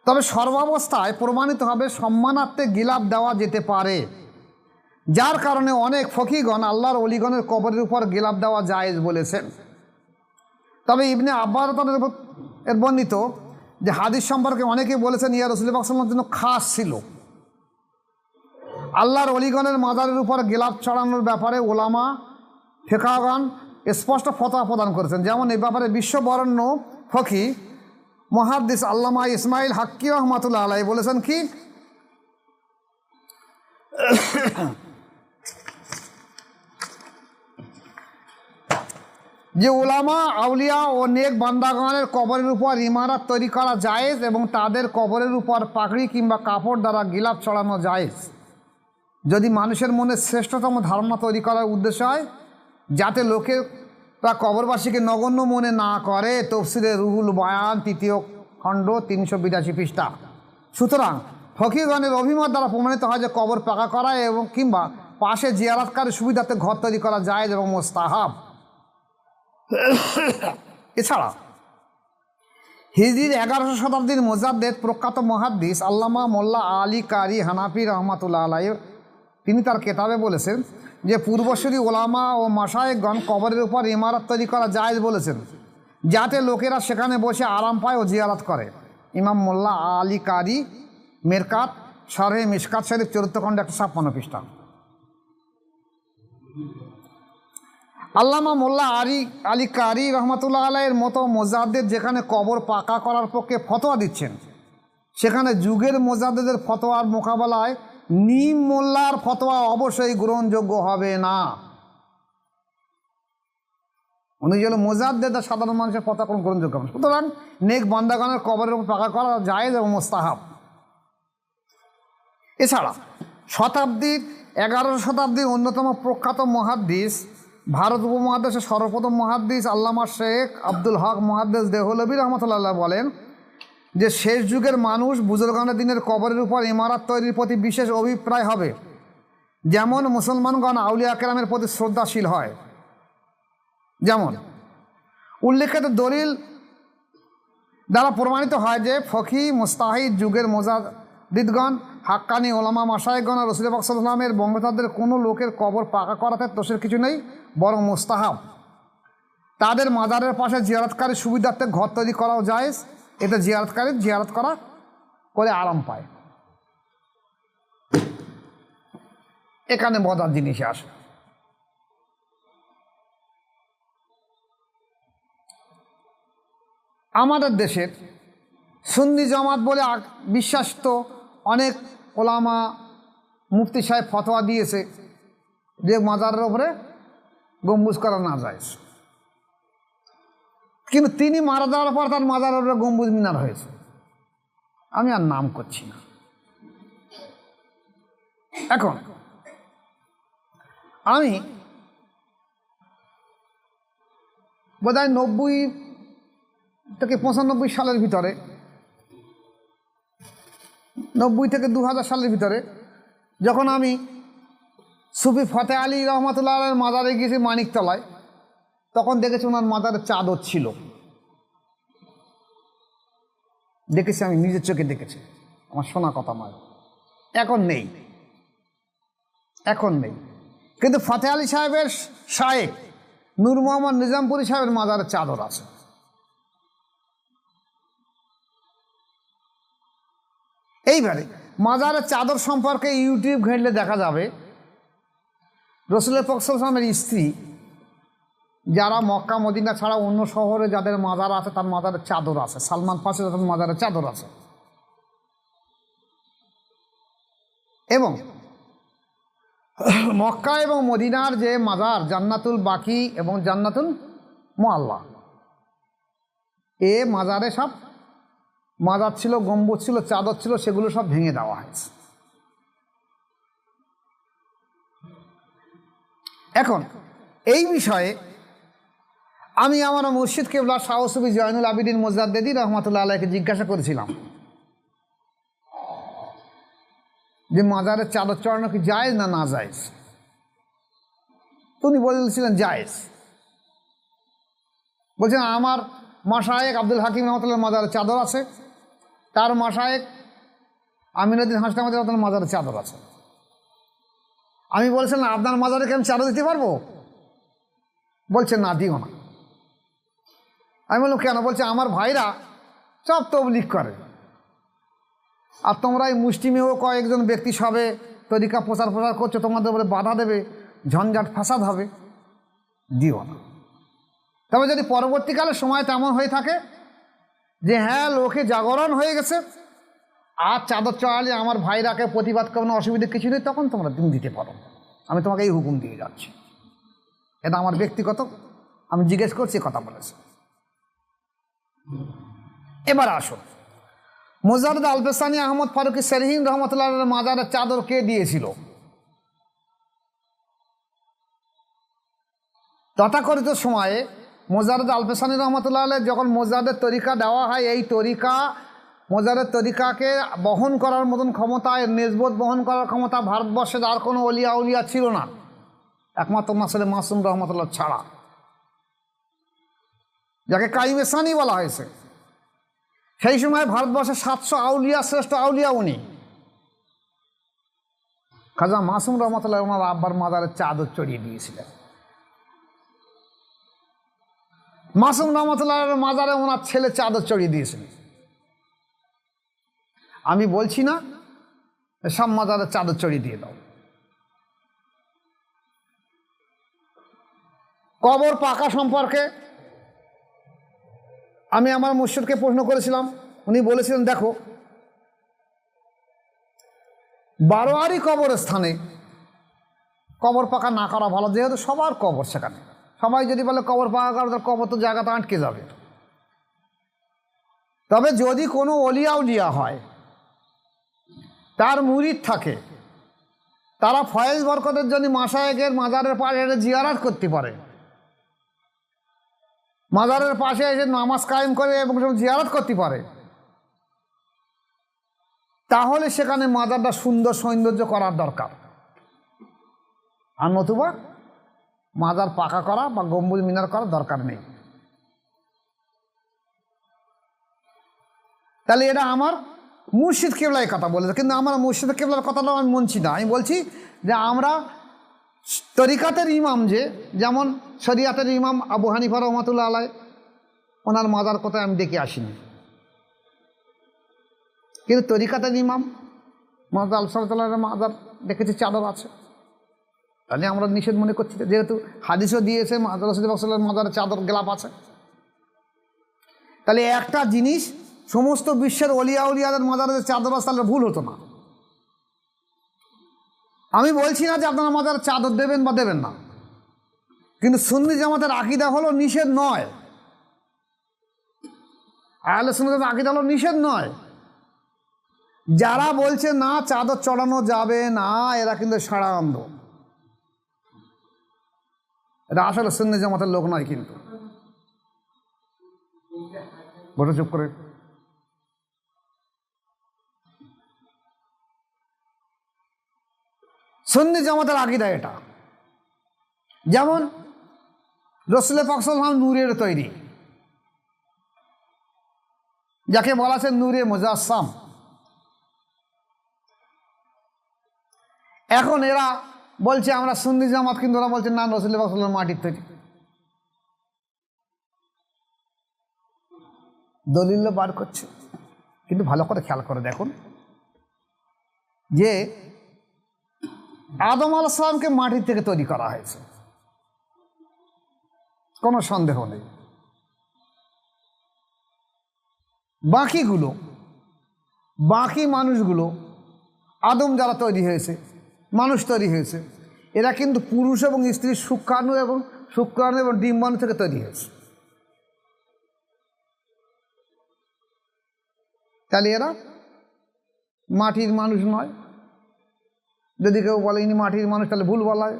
তবে সর্বাবস্থায় প্রমাণিত হবে সম্মানার্থে গিলাফ দেওয়া যেতে পারে, যার কারণে অনেক ফকিগণ আল্লাহর অলিগণের কবরের উপর গিলাফ দেওয়া জায়েজ বলেছেন। তবে ইবনে আব্বাস এর বর্ণিত যে হাদিস সম্পর্কে অনেকে বলেছেন ইয়া রাসূলুল্লাহ সাল্লাল্লাহু আলাইহি ওয়াসাল্লামের জন্য খাস ছিল। আল্লাহর অলিগণের মাজারের উপর গিলাফ চড়ানোর ব্যাপারে ওলামা, ফিকাহগণ স্পষ্ট ফতোয়া প্রদান করেছেন। যেমন এই ব্যাপারে বিশ্ববরেণ্য ফকি মুহাদ্দিস আল্লামা ইসমাইল হাক্কি রহমাতুল্লাহ আলাইহি বলেছেন কি, যে উলামা আউলিয়া ও নেক বান্দাগণের কবরের উপর ইমারত তৈরি করা জায়েজ এবং তাদের কবরের উপর পাগড়ি কিংবা কাপড় দ্বারা গিলাফ চড়ানো জায়েজ, যদি মানুষের মনে শ্রেষ্ঠতম ধারণা তৈরি করার উদ্দেশ্য হয়, যাতে লোকেরা কবরবাসীকে নগণ্য মনে না করে। তফসিরে রুহুল বয়ান ৩য় খণ্ড ৩৮২ পৃষ্ঠা। সুতরাং ফকিরগণের অভিমত দ্বারা প্রমাণিত হয় যে কবর পাকা করা এবং কিংবা পাশে জিয়ারতকারীর সুবিধার্থে ঘর তৈরি করা জায়েজ এবং মুস্তাহাব। এছাড়া হিজরির ১১শ শতাব্দীর মুজাদ্দেদ প্রখ্যাত মুহাদ্দিস আল্লামা মোল্লা আলী কারি হানাফি রহমাতুল্লাহ আলাইহি তিনি তার কেতাবে বলেছেন যে পূর্বসূরি ওলামা ও মাশায়েখগণ কবরের উপর ইমারত তৈরি করা জায়েজ বলেছেন, যাতে লোকেরা সেখানে বসে আরাম পায় ও জিয়ারত করে। ইমাম মোল্লা আলী কারি মেরকাত শারহে মিশকাত শরীফ ৪র্থ খণ্ড ১৫৬ পৃষ্ঠা। আল্লামা মোল্লা আলী কারি রহমাতুল্লাহ আলাইহির মতো মুজাদ্দেদ যেখানে কবর পাকা করার পক্ষে ফতোয়া দিচ্ছেন, সেখানে যুগের মুজাদ্দেদের ফতোয়ার মোকাবেলায় নিম মোল্লার ফতোয়া অবশ্যই গ্রহণযোগ্য হবে না। উনি যেন মুজাদ্দেদ আর সাধারণ মানুষের ফতোয়া কোনো গ্রহণযোগ্য হবে না। সুতরাং নেক বান্দাগণের কবরের উপর পাকা করা জায়েজ এবং মুস্তাহাব। এছাড়া ১১শ শতাব্দীর অন্যতম প্রখ্যাত মুহাদ্দিস, ভারত উপমহাদেশের সর্বপ্রথম মুহাদ্দিস আল্লামা শেখ আব্দুল হক মুহাদ্দিস দেহলভী রহমতুল্লাহ বলেন যে শেষ যুগের মানুষ বুজুর্গানের দিনের কবরের উপর ইমারত তৈরির প্রতি বিশেষ অভিপ্রায় হবে, যেমন মুসলমানগণ আউলিয়া কেরামের প্রতি শ্রদ্ধাশীল হয়। যেমন উল্লেখিত দলিল দ্বারা প্রমাণিত হয় যে ফকি মুস্তাহিদ যুগের মুজাদ্দিদগণ, হাক্কানি ওলামা মাশায়েখগণ আর রাসূল পাক সাল্লাল্লাহু আলাইহি ওয়াসাল্লামের বংশধরদের কোনো লোকের কবর পাকা করাতে দোষের কিছু নেই, বরং মুস্তাহাব। তাদের মাজারের পাশে জিয়ারতকারীর সুবিধার্থে ঘর তৈরি করাও জায়েজ, এতে জিয়ারতকারী জিয়ারত করা করে আরাম পায়। এখানে মজার জিনিস আসে। আমাদের দেশের সুন্নি জামাত বলে বিশ্বাসিত অনেক ওলামা মুফতি সাহেব ফতোয়া দিয়েছে যে মাজারের উপরে গম্বুজ করা না যায়, কিন্তু তিনি মারা যাওয়ার পর তার মাজারের উপরে গম্বুজ মিনার হয়েছে। আমি আর নাম করছি না। এখন আমি বোধহয় ৯০ থেকে ৯৫ সালের ভিতরে, ৯০ থেকে ২০০০ সালের ভিতরে যখন আমি সুফি ফতে আলী রহমতুল্লাহ আলাইহির মাজারে গিয়েছি মানিকতলায়, তখন দেখেছি ওনার মাজারে চাদর ছিল। দেখেছি, আমি নিজের চোখে দেখেছি, আমার শোনা কথা নয়। এখন নেই, এখন নেই। কিন্তু ফতে আলী সাহেবের শায়েখ নূর মোহাম্মদ নিজামপুরি সাহেবের মাজারে চাদর আছে। এইবারে মাজারের চাদর সম্পর্কে ইউটিউব ঘেঁটলে দেখা যাবে রাসূল পাক সাল্লাল্লাহু আলাইহি ওয়াসাল্লামের স্ত্রী যারা মক্কা মদিনা ছাড়া অন্য শহরে যাদের মাজার আছে তার মাজারের চাদর আছে। সালমান ফার্সি তার মাজারের চাদর আছে। এবং মক্কা এবং মদিনার যে মাজার জান্নাতুল বাকি এবং জান্নাতুল মুআল্লা, এ মাজারে সব মাজার ছিল, গম্বুজ ছিল, চাদর ছিল, সেগুলো সব ভেঙে দেওয়া হয়েছে। এখন এই বিষয়ে আমি আমার মুর্শিদ কেবলা শাহ সুফি জয়নুল আবিদিন মুজাদ্দেদি রহমাতুল্লাহ আলাইহিকে জিজ্ঞাসা করেছিলাম যে মাজারের চাদর চড়ানো কি জায়েজ না না জায়েজ। তিনি বলেছিলেন জায়েজ। বলছেন আমার মাশায়েখ আব্দুল হাকিম রহমাতুল্লাহ মাজারের চাদর আছে, তার মাশায়েখ আমিনুদ্দিন হাসন আমাদের মাজারের চাদর আছে। আমি বলছেন না আপনার মাজারে কি আমি চাদর দিতে পারবো? বলছেন না, দিও না। আমি বললাম কেন? বলছে আমার ভাইরা সব তবলিগ করে, আর তোমরা এই মুষ্টিমেয় কয়েকজন ব্যক্তি সবে তরিকা প্রচার করছো, তোমাদের উপরে বাধা দেবে, ঝঞ্ঝাট ফাসাদ হবে, দিও না। তবে যদি পরবর্তীকালে সময় তেমন হয়ে থাকে যে হ্যাঁ লোকে জাগরণ হয়ে গেছে, আর চাদর চড়ালে আমার ভাইরাকে প্রতিবাদ কোনো অসুবিধা কিছু নেই, তখন তোমরা তুমি দিতে পারো। আমি তোমাকে এই হুকুম দিয়ে যাচ্ছি, এটা আমার ব্যক্তিগত, আমি জিজ্ঞেস করছি, কথা বলেছে। এবার আসো, মুজাদ্দেদ আলপেসানি আহমদ ফারুকি সেরহিন রহমতুল্লাহ মাজারের চাদর কে দিয়েছিল? তথাকথিত সময়ে মুজাদ্দেদ আলপেসানি রহমতুল্লাহ যখন মুজাদ্দেদ তরিকা দেওয়া হয়, এই তরিকা মুজাদ্দেদ তরিকাকে বহন করার মতন ক্ষমতা, এর নিসবত বহন করার ক্ষমতা ভারতবর্ষের আর কোনো অলিয়া উলিয়া ছিল না, একমাত্র মাসুদ মাসুম রহমতুল্লাহ ছাড়া, যাকে কাইমে সানি বলা হয়েছে। সেই সময় ভারতবর্ষের 700 আউলিয়া শ্রেষ্ঠ আউলিয়া উনি। খাজা মাসুম রহমতুল্লাহ ওনার আব্বার মাজারের চাদর চড়িয়ে দিয়েছিলেন। মাসুম রহমতুল্লাহ মাজারে ওনার ছেলে চাদর চড়িয়ে দিয়েছিলেন। আমি বলছি না সব মাজারের চাদর চড়িয়ে দিয়ে দাও। কবর পাকা সম্পর্কে আমি আমার মুর্শিদকে প্রশ্ন করেছিলাম, উনি বলেছিলেন দেখো, বারোয়ারি কবরস্থানে কবর পাকা না করা ভালো, যেহেতু সবার কবর সেখানে, সবাই যদি বলে কবর পাকা করা, তার কবর তো জায়গাটা আটকে যাবে। তবে যদি কোনো অলিয়া উলিয়া হয়, তার মুরিদ থাকে, তারা ফয়েজ বরকতের জন্য মাশায়েখের মাজারের পাশে এসে জিয়ারত করতে পারে, মাজারের পাশে এসে নামাজ কায়েম করে এবং জিয়ারত করতে পারে, তাহলে সেখানে মাজারটা সুন্দর সৌন্দর্য করার দরকার। আর নতুবা মাজার পাকা করা বা গম্বুজ মিনার করার দরকার নেই। তাহলে এটা আমার মুর্শিদ কেবলাই কথা বলেছে, কিন্তু আমার মুর্শিদ কেবলার কথাটা আমি মানছি না। আমি বলছি যে আমরা তরিকাতের ইমাম, যে যেমন শরিয়াতের ইমাম আবু হানিফা রহমাতুল্লাহ আলাইহ, ওনার মাজার কোথায় আমি দেখে আসিনি, কিন্তু তরিকাতের ইমাম মুহাম্মদ আল-সালাতুল্লাহর মাজার দেখেছি চাদর আছে। তাহলে আমরা নিষেধ মনে করছি, যেহেতু হাদিসও দিয়েছে রাসূলুল্লাহ মাজারে চাদর গেলাপ আছে। তাহলে একটা জিনিস সমস্ত বিশ্বের অলিয়া উলিয়াদের মাজারে চাদর আছে, তাহলে ভুল হতো না। আমি বলছি না যে আপনারা মাজারে চাদর দেবেন বা দেবেন না, কিন্তু সুন্নি জামাতের আকীদা হলো নিষেধ নয়, আহলে সুন্নাতের আকীদা হলো নিষেধ নয়। যারা বলছে না চাদর চড়ানো যাবে না, এরা কিন্তু ষড়যন্ত্র, এটা আসলে সুন্নি জামাতের লোক নয়। কিন্তু বসে চুপ করে, সুন্নি জামাতের আকীদা এটা। যেমন রাসূল পাক সাল্লাল্লাহু আলাইহি ওয়াসাল্লাম নূরের তৈরি, যাকে বলা আছে নূরে মুজাসসাম। এখন এরা বলছে আমরা সুন্নি জামাত, কিন্তু ওরা বলছে না রাসূল পাক সাল্লাল্লাহু আলাইহি ওয়াসাল্লাম মাটির তৈরি। দলিল বার করছে, কিন্তু ভালো করে খেয়াল করে দেখুন যে আদম আলাইহিস সালামকে মাটির থেকে তৈরি করা হয়েছে, কোনো সন্দেহ নেই। বাকি মানুষগুলো, আদম যারা তৈরি হয়েছে, মানুষ তৈরি হয়েছে, এরা কিন্তু পুরুষ এবং স্ত্রীর শুক্রাণু এবং ডিম্বাণু থেকে তৈরি হয়েছে। তাহলে এরা মাটির মানুষ নয়। যদি কেউ বলে ইনি মাটির মানুষ, তাহলে ভুল বলায়।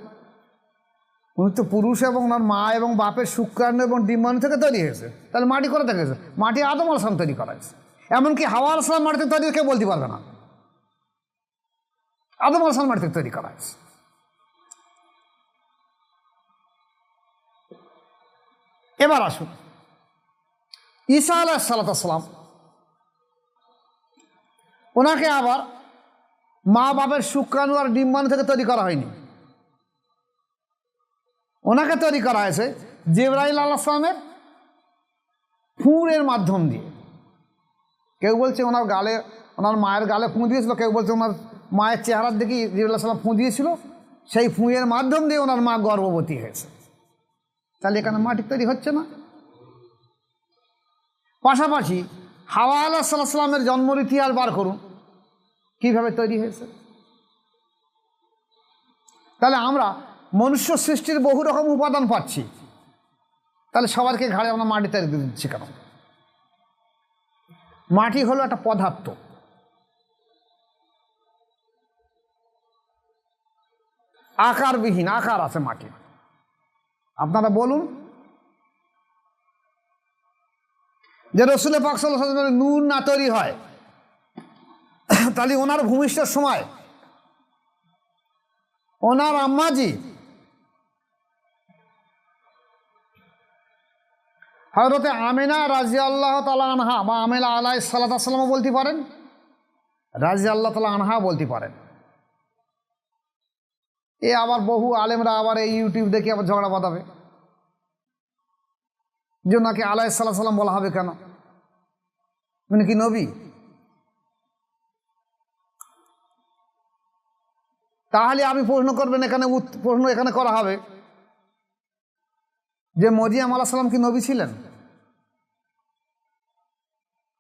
উনি তো পুরুষ এবং ওনার মা এবং বাপের শুক্রাণু এবং ডিম্বাণু থেকে তৈরি হয়েছে, তাহলে মাটি করে থেকে গেছে। মাটি আদম আলাইহিস সালাম তৈরি করা হয়েছে, এমনকি হাওয়া আলাইহিস সালাম মাটিতে তৈরি কেউ বলতে পারবে না, আদম আলাইহিস সালাম মাটি থেকে তৈরি করা হয়েছে। এবার আসুন, ঈসা আলাইহিস সালাম, ওনাকে আবার মা বাপের শুক্রাণু আর ডিম্বাণু থেকে তৈরি করা হয়নি, ওনাকে তৈরি করা হয়েছে জিবরাইল আলাইহিস সালামের ফুঁড়ের মাধ্যম দিয়ে। কেউ বলছে ওনার গালে, ওনার মায়ের গালে ফুঁ দিয়েছিল, কেউ বলছে ওনার মায়ের চেহারার দিকে জিবরাইল আলাইহিস সালাম ফুঁ দিয়েছিল, সেই ফুঁয়ের মাধ্যম দিয়ে ওনার মা গর্ভবতী হয়েছে। তাহলে এখানে মাটি তৈরি হচ্ছে না। পাশাপাশি হাওয়া আলাইহিস সালামের জন্মের ইতিহাস বার করুন, কিভাবে তৈরি হয়েছে। তাহলে আমরা মনুষ্য সৃষ্টির বহু রকম উপাদান পাচ্ছি, তাহলে সবারকে ঘাড়ে আমরা মাটি তৈরি করে দিচ্ছি কেন? মাটি হলো একটা পদার্থ, আকারবিহীন, আকার আছে মাটি। আপনারা বলুন যে রসুল পাক সাল্লাল্লাহু আলাইহি ওয়াসাল্লামের নূর না তৈরি হয়, তাহলে ওনার ভূমিষ্ঠের সময় ওনার আম্মাজি হযরতে আমিনা রাদিয়াল্লাহু তাআলা আনহা বা আমিনা আলাইহিস সালাতু ওয়াস সালাম বলতে পারেন, রাদিয়াল্লাহু তাআলা আনহা বলতে পারেন। এ আবার বহু আলেমরা আবার এই ইউটিউব দেখে আবার ঝগড়া বাঁধাবে যে ওনাকে আলাইহিস সালাতু ওয়াস সালাম বলা হবে কেন, উনি কি নবী? তাহলে আমি প্রশ্ন করবেন, প্রশ্ন এখানে করা হবে যে মরিয়ম আলাইহিস সালাম কি নবী ছিলেন?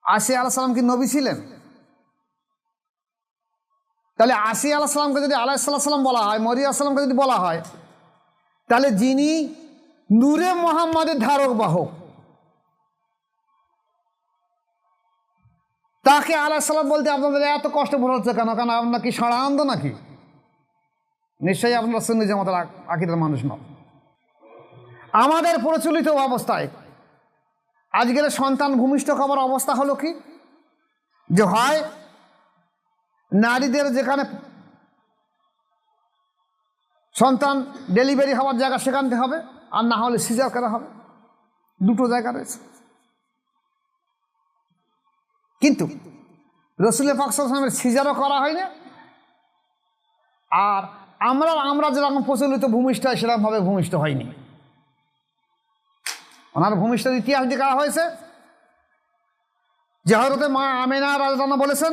আসিয়া আলাইহিস সালাম কি নবী ছিলেন? তাহলে আসিয়া আলাইহিস সালামকে যদি আলাইহিস সালাম বলা হয়, মরিয়ম আলাইহিস সালামকে যদি বলা হয়, তাহলে যিনি নূরে মুহাম্মাদের ধারক বাহক, তাকে আলাইহিস সালাম বলতে আপনাদের এত কষ্ট ভোগ হচ্ছে কেন? কেন আপনার কি সাড়া আনন্দ নাকি? নিশ্চয়ই আপনারা সুন্নি জামাতের আকীদার মানুষ নন। আমাদের প্রচলিত অবস্থায় আজকের সন্তান ভূমিষ্ঠ হবার অবস্থা হলো কি, যে হয় নারীদের যেখানে সন্তান ডেলিভারি হওয়ার জায়গা সেখানতে হবে, আর না হলে সিজার করা হবে। দুটো জায়গা রয়েছে। কিন্তু রসুল পাক সাল্লাল্লাহু আলাইহি ওয়াসাল্লামের সিজারও করা হয় না, আর আমরা যেরকম প্রচলিত ভূমিষ্ঠ হয় সেরকমভাবে ভূমিষ্ঠ হয়নি। ওনার ভূমিষ্ঠের ইতিহাস দেখা হয়েছে যে হযরতে মা আমিনা রাদিয়াল্লাহু আনহা বলেছেন,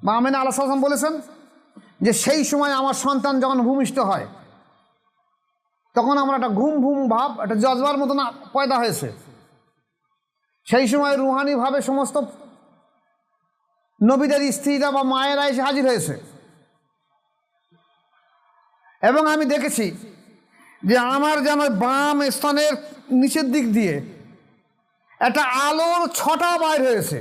মা আমিনা আলাইহিস সালাম বলেছেন যে সেই সময় আমার সন্তান যখন ভূমিষ্ঠ হয় তখন আমার একটা ঘুম ঘুম ভাব, একটা জজবার মতো না পয়দা হয়েছে। সেই সময় রুহানিভাবে সমস্ত নবীদের স্ত্রীরা বা মায়েরা এসে হাজির হয়েছে, এবং আমি দেখেছি যে আমার যেন বাম স্তনের নিচের দিক দিয়ে একটা আলোর ছটা বাইর হয়েছে।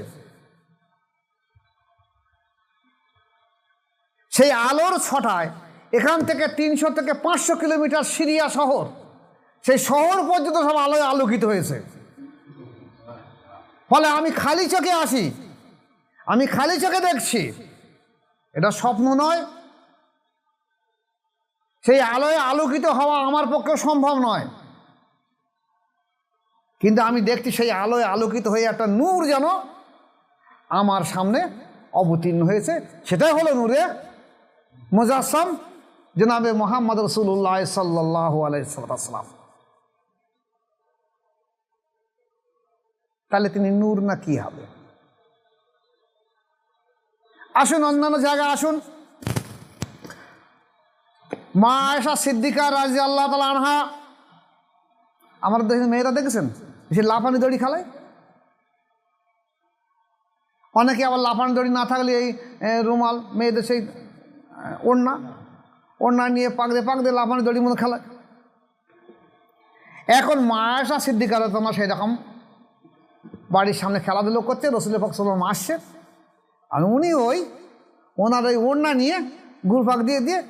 সেই আলোর ছটায় এখান থেকে 300 থেকে 500 কিলোমিটার সিরিয়া শহর, সেই শহর পর্যন্ত সব আলোয় আলোকিত হয়েছে। ফলে আমি খালি চোখে আসি, আমি খালি চোখে দেখছি, এটা স্বপ্ন নয়। সেই আলোয় আলোকিত হওয়া আমার পক্ষে সম্ভব নয়, কিন্তু আমি দেখছি সেই আলোয় আলোকিত হয়ে একটা নূর যেন আমার সামনে অবতীর্ণ হয়েছে। সেটাই হলো নূরে মুজাসসাম জনাবে মুহাম্মদ রাসূলুল্লাহ সাল্লাল্লাহু আলাইহি ওয়াসাল্লাম। তাহলে তিনি নূর না কি হবে? আসুন অন্যান্য জায়গায় আসুন। মা আয়েশা সিদ্দিকা রাদিয়াল্লাহু তাআলা আনহা, আমার দেশের মেয়েরা দেখেছেন সে লাফানি দড়ি খেলায়। অনেকে আবার লাফানি দড়ি না থাকলে এই রুমাল, মেয়েদের সেই ওড়না নিয়ে পাকদে পাকদে লাফানি দড়ির মতো খেলায়। এখন মা আয়েশা সিদ্দিকা রাদিয়াল্লাহু তাআলা সেই রকম বাড়ির সামনে খেলাধুলো করছে, রাসূল পাক সাল্লাল্লাহু আলাইহি ওয়াসাল্লাম আসছে, আর উনি ওনার ওই ওড়না নিয়ে ঘুরপাক দিয়ে দিয়ে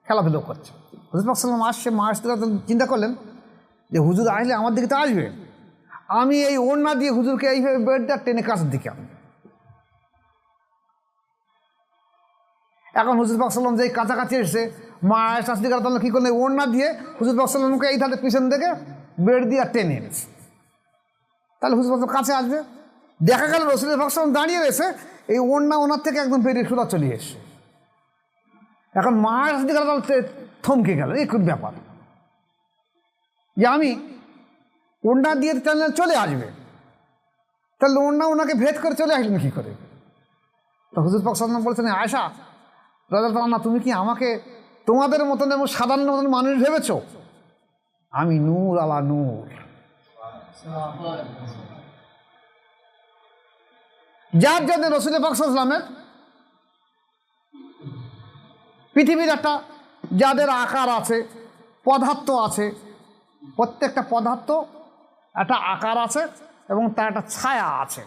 খেলাধুলো করছে। রাসূল পাক সাল্লাল্লাহু আলাইহি ওয়াসাল্লাম আসছে, মা আয়েশা চিন্তা করলেন যে হুজুর আসলে আমার দিকে তো আসবে, আমি এই ওড়না দিয়ে হুজুরকে এইভাবে বেডটা টেনে কাছের দিকে আনবো। এখন হুজুর পাক সাল্লাল্লাহু আলাইহি ওয়াসাল্লাম যেই কাছাকাছি এসেছে, মা আয়েশা সিদ্দিকা রাদিয়াল্লাহু তাআলা কী করলেন, ওড়না দিয়ে হুজুর পাক সাল্লাল্লাহু আলাইহি ওয়াসাল্লামকে এই ধারে পিছন থেকে বেড দিয়ে টেনে এনেছে। তাহলে হুজুর পাক কাছে আসবে, দেখা গেল রাসূল পাক সাল্লাল্লাহু আলাইহি ওয়াসাল্লাম দাঁড়িয়ে রয়েছে, এই ওড়না ওনার থেকে একদম বেরিয়ে সোজা চলে এসছে। এখন মা আয়েশা সিদ্দিকা রাদিয়াল্লাহু তাআলা থমকে গেল, এই কোন ব্যাপার যে আমি ওড়না দিয়ে চলে আসবে, তাহলে ওড়না ওনাকে ভেদ করে চলে আসলেন কী করে? তো হুজুর পাক সাল্লাল্লাহু আলাইহি ওয়াসাল্লাম বলছেন, আয়েশা রাদিয়াল্লাহু তাআলা, তুমি কি আমাকে তোমাদের মতন এবং সাধারণ মতন মানুষ ভেবেছ? আমি নূর আলা নূর। যার জন্য রসুল পাক সাল্লাল্লাহু আলাইহি ওয়াসাল্লামের পৃথিবীর একটা যাদের আকার আছে, পদার্থ আছে, প্রত্যেকটা পদার্থ একটা আকার আছে এবং তার একটা ছায়া আছে।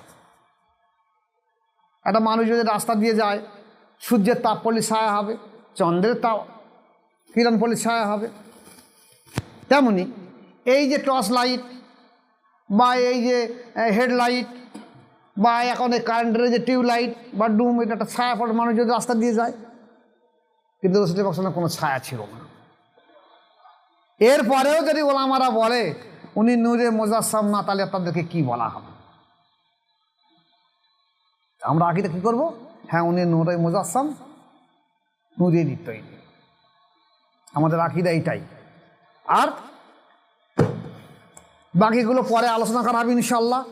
একটা মানুষ যদি রাস্তা দিয়ে যায়, সূর্যের তাপ পড়লে ছায়া হবে, চন্দ্রের তাপ কিরণ পড়লে ছায়া হবে। তেমনি এই যে টর্চ লাইট বা এই যে হেডলাইট বা এখন এই কারেন্টের যে টিউবলাইট বা ডুম, এটা একটা ছায়া পড়ে মানুষ যদি রাস্তা দিয়ে যায়। কিন্তু রসুল পাক সাল্লাল্লাহু আলাইহি ওয়াসাল্লামের কোনো ছায়া ছিল না। এরপরেও যদি ওলামারা বলে উনি নূরে মুজাসসাম না, তাহলে তাদেরকে কি বলা হবে? আমরা আকিদা কি করবো? হ্যাঁ, উনি নূরে মুজাসসাম, নূরে তৈরি। আমাদের আকিদা এইটাই। আর বাকিগুলো পরে আলোচনা করা হবে ইনশাল্লাহ।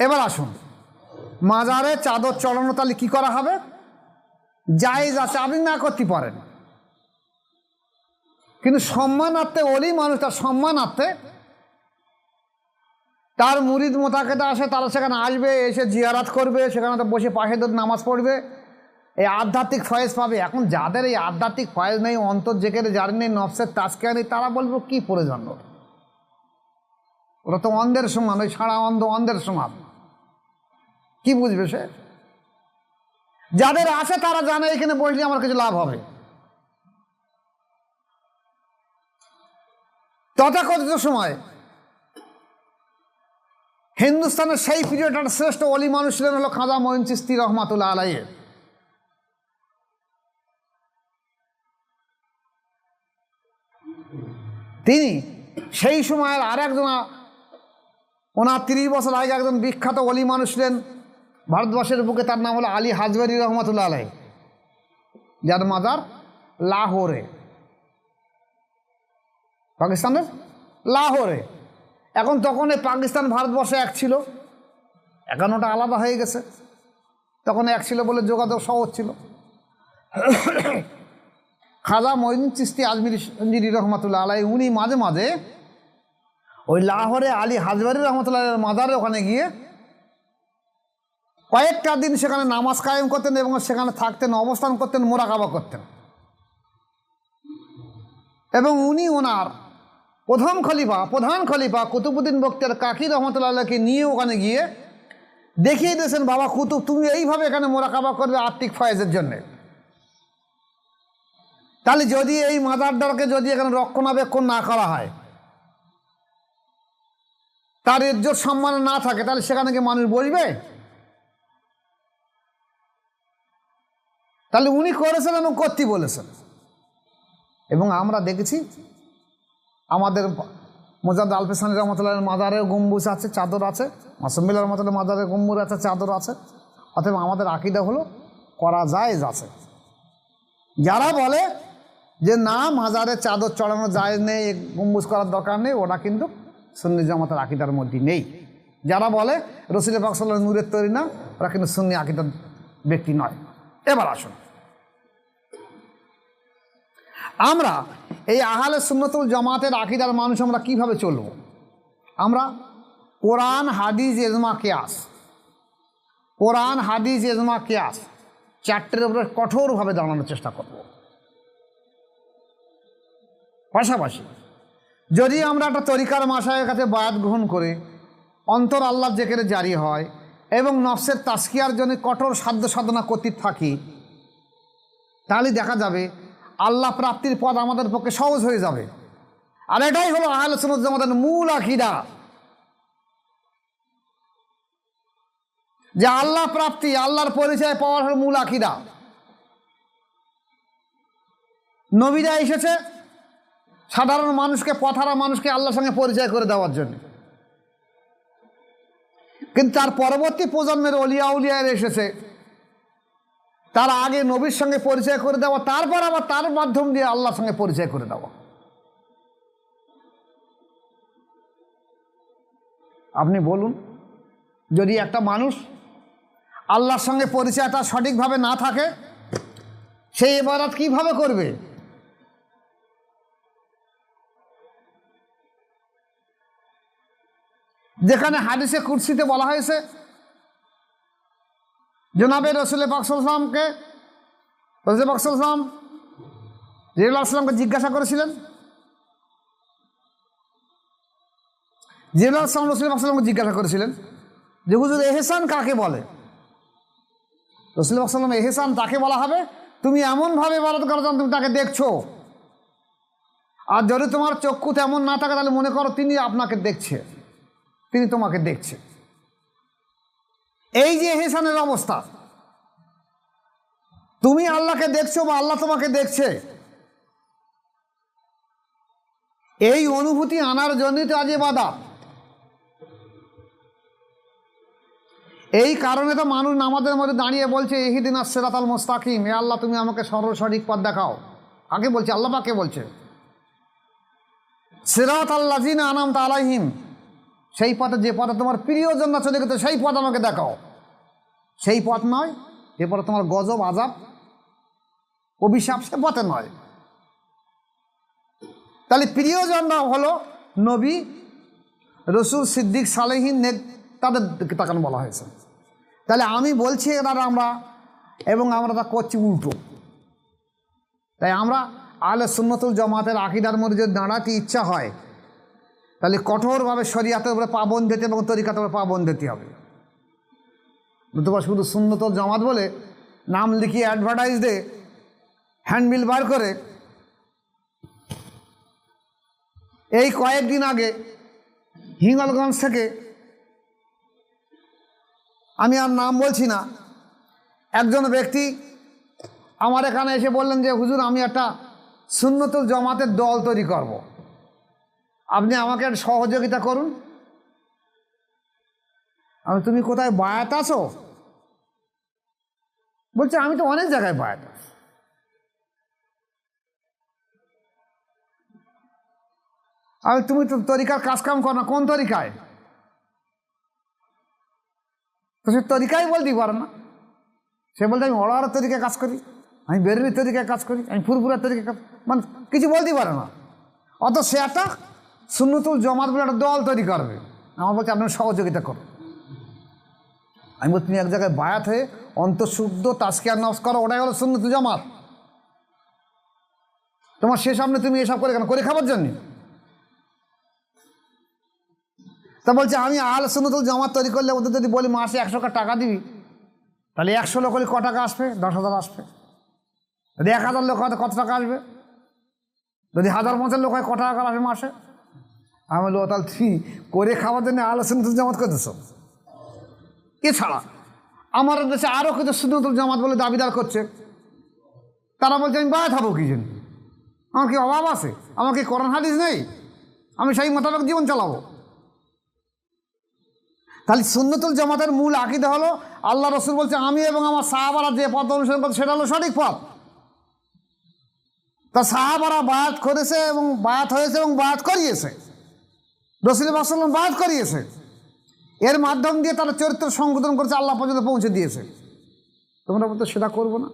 এবার আসুন, মাজারে চাদর চড়ানো তাহলে কি করা হবে? জায়েজ আছে, আপনি না করতে পারেন, কিন্তু সম্মানার্থে ওলি মানুষ তার সম্মানার্থে তার মুরিদ মোতাকেদা আসে, তারা সেখানে আসবে, এসে জিয়ারাত করবে, সেখানে তো বসে পাশে নামাজ পড়বে, এই আধ্যাত্মিক ফয়েজ পাবে। এখন যাদের এই আধ্যাত্মিক ফয়েজ নেই, অন্তর জেকেরে যার নেই, নফসের তাজকিয়া নেই, তারা বলবো কি প্রয়োজন? ওরা তো অন্ধের সমান, ওই সারা অন্ধের সমান, কি বুঝবে সে? যাদের আসে তারা জানে এখানে বসলে আমার কিছু লাভ হবে। তথাকথিত সময় হিন্দুস্তানের সেই পিরিয়ডের শ্রেষ্ঠ অলি মানুষ ছিলেন হলো খাজা মঈন চিশতি রহমাতুল্লাহ আলাইহি। তিনি সেই সময়ের আর একজন, ওনার 30 বছর আগে একজন বিখ্যাত অলি মানুষ ছিলেন ভারতবর্ষের বুকে, তার নাম হলো আলী হাজভারি রহমাতুল্লাহ আলাইহি, যার মাজার লাহোরে, পাকিস্তানের লাহোরে। এখন তখন এই পাকিস্তান ভারতবর্ষে এক ছিল, এখন ওটা আলাদা হয়ে গেছে। তখন এক ছিল বলে যোগাযোগ সহজ ছিল। খাজা মঈনুদ্দিন চিশতি আজমিরি রহমাতুল্লাহ আলাইহি, উনি মাঝে মাঝে ওই লাহোরে আলী হাজভারি রহমাতুল্লাহ মাজারে ওখানে গিয়ে কয়েকটা দিন সেখানে নামাজ কায়েম করতেন এবং সেখানে থাকতেন, অবস্থান করতেন, মোরাকাবা করতেন। এবং উনি ওনার প্রধান খলিফা কুতুবউদ্দিন বখতিয়ার কাকি রহমতুল্লাহকে নিয়ে ওখানে গিয়ে দেখিয়ে দিয়েছেন, বাবা কুতুব, তুমি এইভাবে এখানে মোরাকাবা করবে আত্মিক ফয়েজের জন্যে। তাহলে যদি এই মাজারটাকে যদি এখানে রক্ষণাবেক্ষণ না করা হয়, তার ইজ্জত সম্মান না থাকে, তাহলে সেখানে কি মানুষ বসবে? তাহলে উনি করেছেন এবং করতে বলেছেন। এবং আমরা দেখেছি আমাদের মোজাদ্দেদ আলফেসানি রহমতুল্লাহের মাজারের গম্বুজ আছে, চাদর আছে, মাসুম বিল্লাহ রহমতুল্লাহ মাজারের গম্বুজ আছে, চাদর আছে। অতএব আমাদের আকীদা হলো করা জায়েজ আছে। যারা বলে যে না মাজারে চাদর চড়ানো জায়েজ নেই, গম্বুজ করার দরকার নেই, ওরা কিন্তু সুন্নি জামাতের আকীদার মধ্যে নেই। যারা বলে রসুল পাক সাল্লাল্লাহু আলাইহি ওয়াসাল্লাম নূরের তৈরি না, ওরা কিন্তু সুন্নি আকীদার ব্যক্তি নয়। এবার আসুন, আমরা এই আহলে সুন্নাতুল জামাতের আকীদার মানুষ আমরা কিভাবে চলব? আমরা কোরআন হাদিস ইজমা কিয়াস, কোরআন হাদিস ইজমা কিয়াস চারটের উপরে কঠোরভাবে দাঁড়ানোর চেষ্টা করব। পাশাপাশি যদি আমরা একটা তরিকার মাশায়েখের কাছে বায়াত গ্রহণ করে অন্তর আল্লাহর জিকিরে জারি হয় এবং নফসের তাজকিয়ার জন্য কঠোর সাধ্য সাধনা করতে থাকি, তাহলে দেখা যাবে আল্লাহ প্রাপ্তির পথ আমাদের পক্ষে সহজ হয়ে যাবে। আর এটাই হলো আহলে সুন্নাত জামাতের মূল আকীদা, যে আল্লাহ প্রাপ্তি, আল্লাহর পরিচয় পাওয়ার হলো মূল আকীদা। নবীরা এসেছে সাধারণ মানুষকে, পথহারা মানুষকে আল্লাহর সঙ্গে পরিচয় করে দেওয়ার জন্য, কিন্তু তার পরবর্তী প্রজন্মের অলিয়া উলিয়ার এসেছে তার আগে নবীর সঙ্গে পরিচয় করে দেওয়া, তারপর আবার তার মাধ্যম দিয়ে আল্লাহর সঙ্গে পরিচয় করে দেওয়া। আপনি বলুন, যদি একটা মানুষ আল্লাহর সঙ্গে পরিচয়টা সঠিকভাবে না থাকে, সেই ইবাদত কিভাবে করবে? যেখানে হাদিসে কুরসিতে বলা হয়েছে জনাবে রসুল পাক সাল্লাল্লাহু আলাইহি ওয়াসাল্লামকে, রসুল পাক সাল্লাল্লাহু আলাইহি ওয়াসাল্লাম জিবরাইল আলাইহিস সালামকে জিজ্ঞাসা করেছিলেন, জিবরাইল আলাইহিস সালাম রসুল পাক সাল্লাল্লাহু আলাইহি ওয়াসাল্লামকে জিজ্ঞাসা করেছিলেন যে হুজুর এহসান কাকে বলে? রসুল পাক সাল্লাল্লাহু আলাইহি ওয়াসাল্লাম এহসান তাকে বলা হবে তুমি এমনভাবে ইবাদত করো যেন তুমি তাকে দেখছো, আর যদি তোমার চক্ষু তেমন না থাকে তাহলে মনে করো তিনি আপনাকে দেখছে, তিনি তোমাকে দেখছে। এই যে এহসানের অবস্থা, তুমি আল্লাহকে দেখছো বা আল্লাহ তোমাকে দেখছে, এই অনুভূতি আনার জন্যই তো আজ ইবাদত। এই কারণে তো মানুষ নামাজের মধ্যে দাঁড়িয়ে বলছে ইহদিনাস সিরাতাল মুস্তাকিম, হে আল্লাহ তুমি আমাকে সরল সঠিক পথ দেখাও। কাকে বলছে? আল্লাহ পাককে বলছে। সিরাতাল লাযিনা আনআমতা আলাইহিম, সেই পথে যে পথে তোমার প্রিয়জন চলে গেছে সেই পথ আমাকে দেখাও। সেই পথ নয় যে পথে তোমার গজব আযাব অভিশাপ, সে পথে নয়। তাহলে প্রিয়জনরা হলো নবী, রসুল, সিদ্দিক, সালেহীন, তাদের দিকে তাকানো বলা হয়েছে। তাহলে আমি বলছি এরা আমরা, এবং আমরা তা করছি উল্টো। তাই আমরা আহলে সুন্নাতুল জামাতের আকীদার মধ্যে যদি দাঁড়াতে ইচ্ছা হয় তাহলে কঠোরভাবে শরীয়তের উপরে পাবন্দ দিতে এবং তরিকাতের উপরে পাবন্দ দিতে হবে। নতুবা শুধু সুন্নাতুল জামাত বলে নাম লিখিয়ে অ্যাডভার্টাইজ দে হ্যান্ডবিল বার করে। এই কয়েকদিন আগে হিঙ্গলগঞ্জ থেকে, আমি আর নাম বলছি না, একজন ব্যক্তি আমার এখানে এসে বললেন যে হুজুর আমি একটা সুন্নাতুল জামাতের দল তৈরি করব, আপনি আমাকে সহযোগিতা করুন। আমি তুমি কোথায় বায়াত আছো? বলছে আমি তো অনেক জায়গায় বায়াত আছি। আমি তুমি তো তরিকার কাজকাম করো না, কোন তরিকায়? তো সে তরিকাই বলতেই পারে না। সে বলতে আমি ওড়ার তরিকায় কাজ করি, আমি বেরেলির তরিকায় কাজ করি, আমি ফুরফুরার তরিকায় কাজ, মানে কিছু বলতেই পারে না। অত সে একটা সুন্নাতুল জামাত বলে একটা দল তৈরি করবে। আমার বলছে আপনার সহযোগিতা করো। আমি বলছি তুমি এক জায়গায় বায়াত হয়ে অন্তঃশুদ্ধ তাজকিয়া নফস করো, ওটাই হলো সুন্নাতুল জামাত। তোমার সে সামনে তুমি এসব করে কেন? করে খাবার জন্যে? তা বলছে আমি আহলে সুন্নাতুল জামাত তৈরি করলে ওদের যদি বলি মাসে 100 টাকা দিবি, তাহলে 100 লোক হলে ক টাকা আসবে? 10,000 আসবে। যদি 1000 লোক হয় কত টাকা আসবে? যদি 1050 লোক হয় ক টাকা আসবে মাসে? আমি বললো তাহলে তুই করে খাওয়ার জন্য আহলে সুন্নাতুল জামাত করতেছ। এছাড়া আমার দেশে আরও কিছু সুন্নাতুল জামাত বলে দাবিদার করছে, তারা বলছে আমি বায়াত হবো কি জন্য? আমার কি অভাব আছে? আমার কি কোরআন হাদিস নেই? আমি সেই মোতাবেক জীবন চালাবো। তাহলে সুন্নাতুল জামাতের মূল আকীদা হলো আল্লাহ রসুল বলছে আমি এবং আমার সাহাবারা যে পথ অনুসরণ করছে সেটা হলো সঠিক পথ। তা সাহাবারা বায়াত করেছে এবং বায়াত হয়েছে এবং বায়াত করিয়েছে, রসুল পাক সাল্লাল্লাহু আলাইহি ওয়াসাল্লাম বায়াত করিয়েছে, এর মাধ্যম দিয়ে তারা চরিত্র সংশোধন করেছে, আল্লাহ পর্যন্ত পৌঁছে দিয়েছে। তোমরা বলতো সেটা করবো না।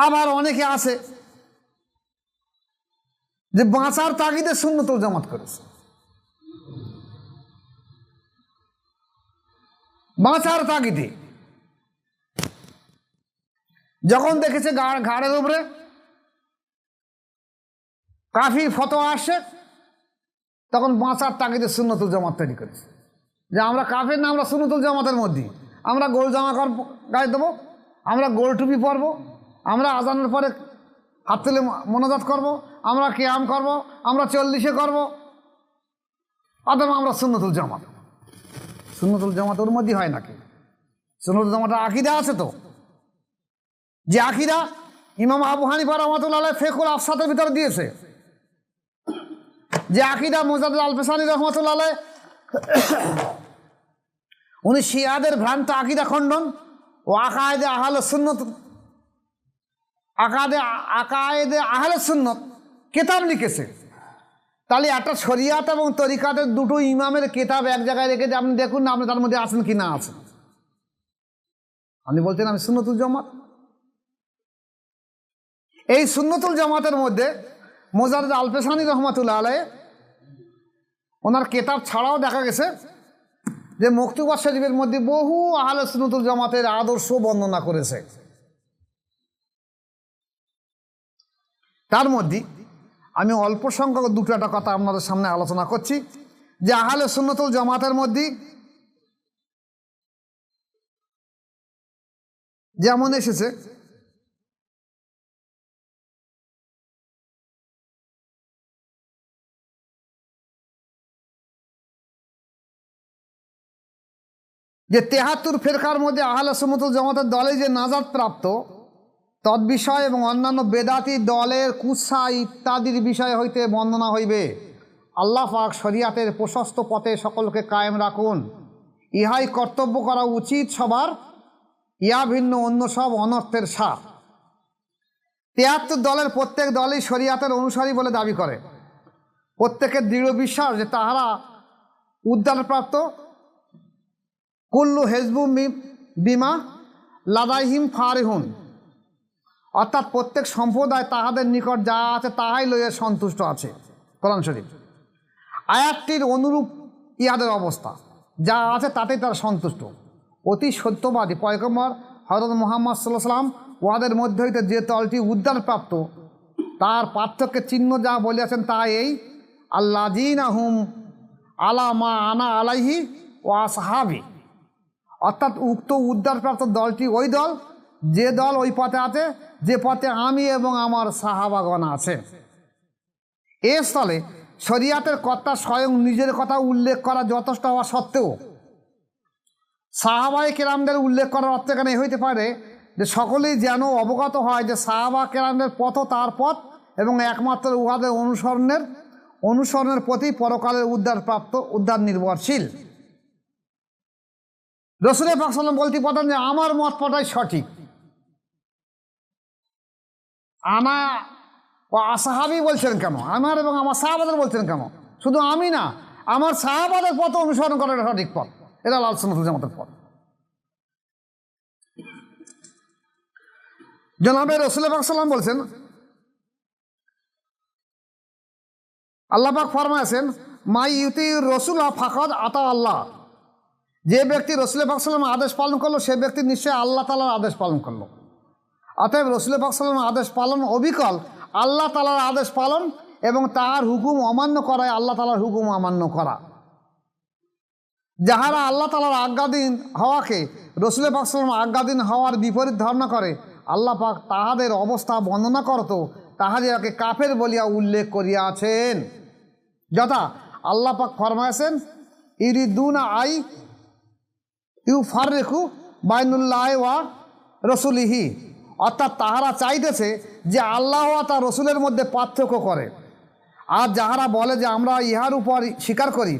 আবার অনেকে আছে যে বাঁচার তাগিদে সুন্নাতুল জামাত করেছে, বাঁচার তাগিদে। যখন দেখেছে ঘাড়ের উপরে কাফির ফতোয়া আসছে, তখন বাঁচার তাগিদে সুন্নাতুল জামাত তৈরি করেছে যে আমরা কাফের না, আমরা সুন্নাতুল জামাতের মধ্যে, আমরা গোল জামা গায়ে দেবো, আমরা গোল টুপি পরবো, আমরা আজানের পরে হাত তুলে মোনাজাত করবো, আমরা কিয়াম করব, আমরা 40-এ করবো, অথবা আমরা সুন্নাতুল জামাত। সুন্নাতুল জামাত ওর মধ্যে হয় নাকি? সুন্নাতুল জামাতের আকীদা আছে তো, যে আকীদা ইমাম আবু হানিফা রাহমাতুল্লাহ আলাইহি ফিকহুল আফসাতের ভিতরে দিয়েছে, যে আকীদা মুজাদ্দিদ আল ফিসানি রাহমাতুল্লাহ আলাইহি উনি শিয়াদের ভ্রান্ত আকীদা খণ্ডন ও আকায়েদে আহলে সুন্নাত, আকায়েদে আহলে সুন্নাত কিতাব লিখেছে। তাহলে একটা শরিয়াত এবং তরিকাতের দুটো ইমামের কিতাব এক জায়গায় রেখেছে, আপনি দেখুন না আপনি তার মধ্যে আছেন কি না আছেন। আপনি বলছেন আমি সুন্নাতুল জামাত। এই সুন্নাতুল জামাতের মধ্যে মুজাদ্দিদ আল ফিসানি রাহমাতুল্লাহ আলাইহি ওনার কেতাব ছাড়াও দেখা গেছে যে মকতুবা শরীফের মধ্যে বহু আহলে সুন্নাতুল জামাতের আদর্শ বর্ণনা করেছে। তার মধ্যে আমি অল্প সংখ্যক দুটো একটা কথা আপনাদের সামনে আলোচনা করছি যে আহলে সুন্নাতুল জামাতের মধ্যে যেমন এসেছে যে ৭৩ ফেরকার মধ্যে আহলে সুন্নাতুল জামাতের দলে যে নাজাত প্রাপ্ত তদ্বিষয় এবং অন্যান্য বেদাতি দলের কুৎসা ইত্যাদির বিষয় হইতে বর্ণনা হইবে। আল্লাহ পাক শরিয়াতের প্রশস্ত পথে সকলকে কায়েম রাখুন, ইহাই কর্তব্য করা উচিত সবার, ইয়া ভিন্ন অন্য সব অনর্থের সার। ৭৩ দলের প্রত্যেক দলই শরিয়াতের অনুসারী বলে দাবি করে। প্রত্যেকের দৃঢ় বিশ্বাস যে তাহারা উদ্ধারপ্রাপ্ত। কুল্লু হেজবুম বিমা লাদাইহিম ফারিহুন, অর্থাৎ প্রত্যেক সম্প্রদায় তাহাদের নিকট যা আছে তাহাই লইয়া সন্তুষ্ট আছে। কোরআন শরীফ আয়াতটির অনুরূপ ইহাদের অবস্থা, যা আছে তাতেই তারা সন্তুষ্ট। অতি সত্যবাদী পয়গম্বর হযরত মুহাম্মদ সাল্লাল্লাহু আলাইহি ওয়াসাল্লাম উহাদের মধ্য হইতে যে দলটি উদ্ধারপ্রাপ্ত তার পার্থক্যের চিহ্ন যা বলিয়াছেন তা এই, আল্লাযীনা হুম আলা মা আনা আলাইহি ওয়া আসহাবি, অর্থাৎ উক্ত উদ্ধারপ্রাপ্ত দলটি ওই দল যে দল ওই পথে আছে যে পথে আমি এবং আমার সাহাবাগণ আছে। এ স্থলে শরিয়াতের কর্তা স্বয়ং নিজের কথা উল্লেখ করা যথেষ্ট হওয়া সত্ত্বেও সাহাবায়ে কেরামদের উল্লেখ করার অর্থ এখানে হইতে পারে যে সকলেই যেন অবগত হয় যে সাহাবা কেরামদের পথ তার পথ এবং একমাত্র উহাদের অনুসরণের প্রতি পরকালের উদ্ধার নির্ভরশীল। রাসূল পাক সাল্লাল্লাহু আলাইহি ওয়াসাল্লাম বলতে পারেন যে আমার মত পটাই সঠিক। আনা ও আসহাবি বলছেন কেন? আমার এবং আমার সাহাবাদের বলছেন কেন? শুধু আমি না, আমার সাহাবাদের পথ অনুসরণ করা এটা সঠিক পথ, এটা আহলে সুন্নাতুল জামাতের পথ। জনাবে রাসূল পাক সাল্লাল্লাহু আলাইহি ওয়াসাল্লাম বলছেন, আল্লাহ পাক ফরমায়েছেন, মাই ইউতির রাসূল ফাকাদ আতা আল্লাহ, যে ব্যক্তি রাসূল পাক সাল্লাল্লাহু আলাইহি ওয়াসাল্লামের আদেশ পালন করলো সে ব্যক্তি নিশ্চয়ই আল্লাহ তাআলার আদেশ পালন করলো। অতএব রাসূল পাক সাল্লাল্লাহু আলাইহি ওয়াসাল্লামের আদেশ পালন অবিকল আল্লাহ তাআলার আদেশ পালন এবং তার হুকুম অমান্য করায় আল্লাহ তাআলার হুকুম অমান্য করা। যাহারা আল্লাহ তাআলার আজ্ঞাধীন হওয়াকে রাসূল পাক সাল্লাল্লাহু আলাইহি ওয়াসাল্লাম আজ্ঞাধীন হওয়ার বিপরীত ধারণা করে, আল্লাহ পাক তাহাদের অবস্থা বর্ণনা করত তাহাদেরকে কাফের বলিয়া উল্লেখ করিয়াছেন। যথা আল্লাহ পাক ফরমায়েছেন, ইরিদুনা আই ইউফাররিকু বাইনুল্লাহি ওয়া রাসূলিহি, অর্থাৎ তাহারা চাইতেছে যে আল্লাহ ও তার রসুলের মধ্যে পার্থক্য করে। আর যাহারা বলে যে আমরা ইহার উপর স্বীকার করি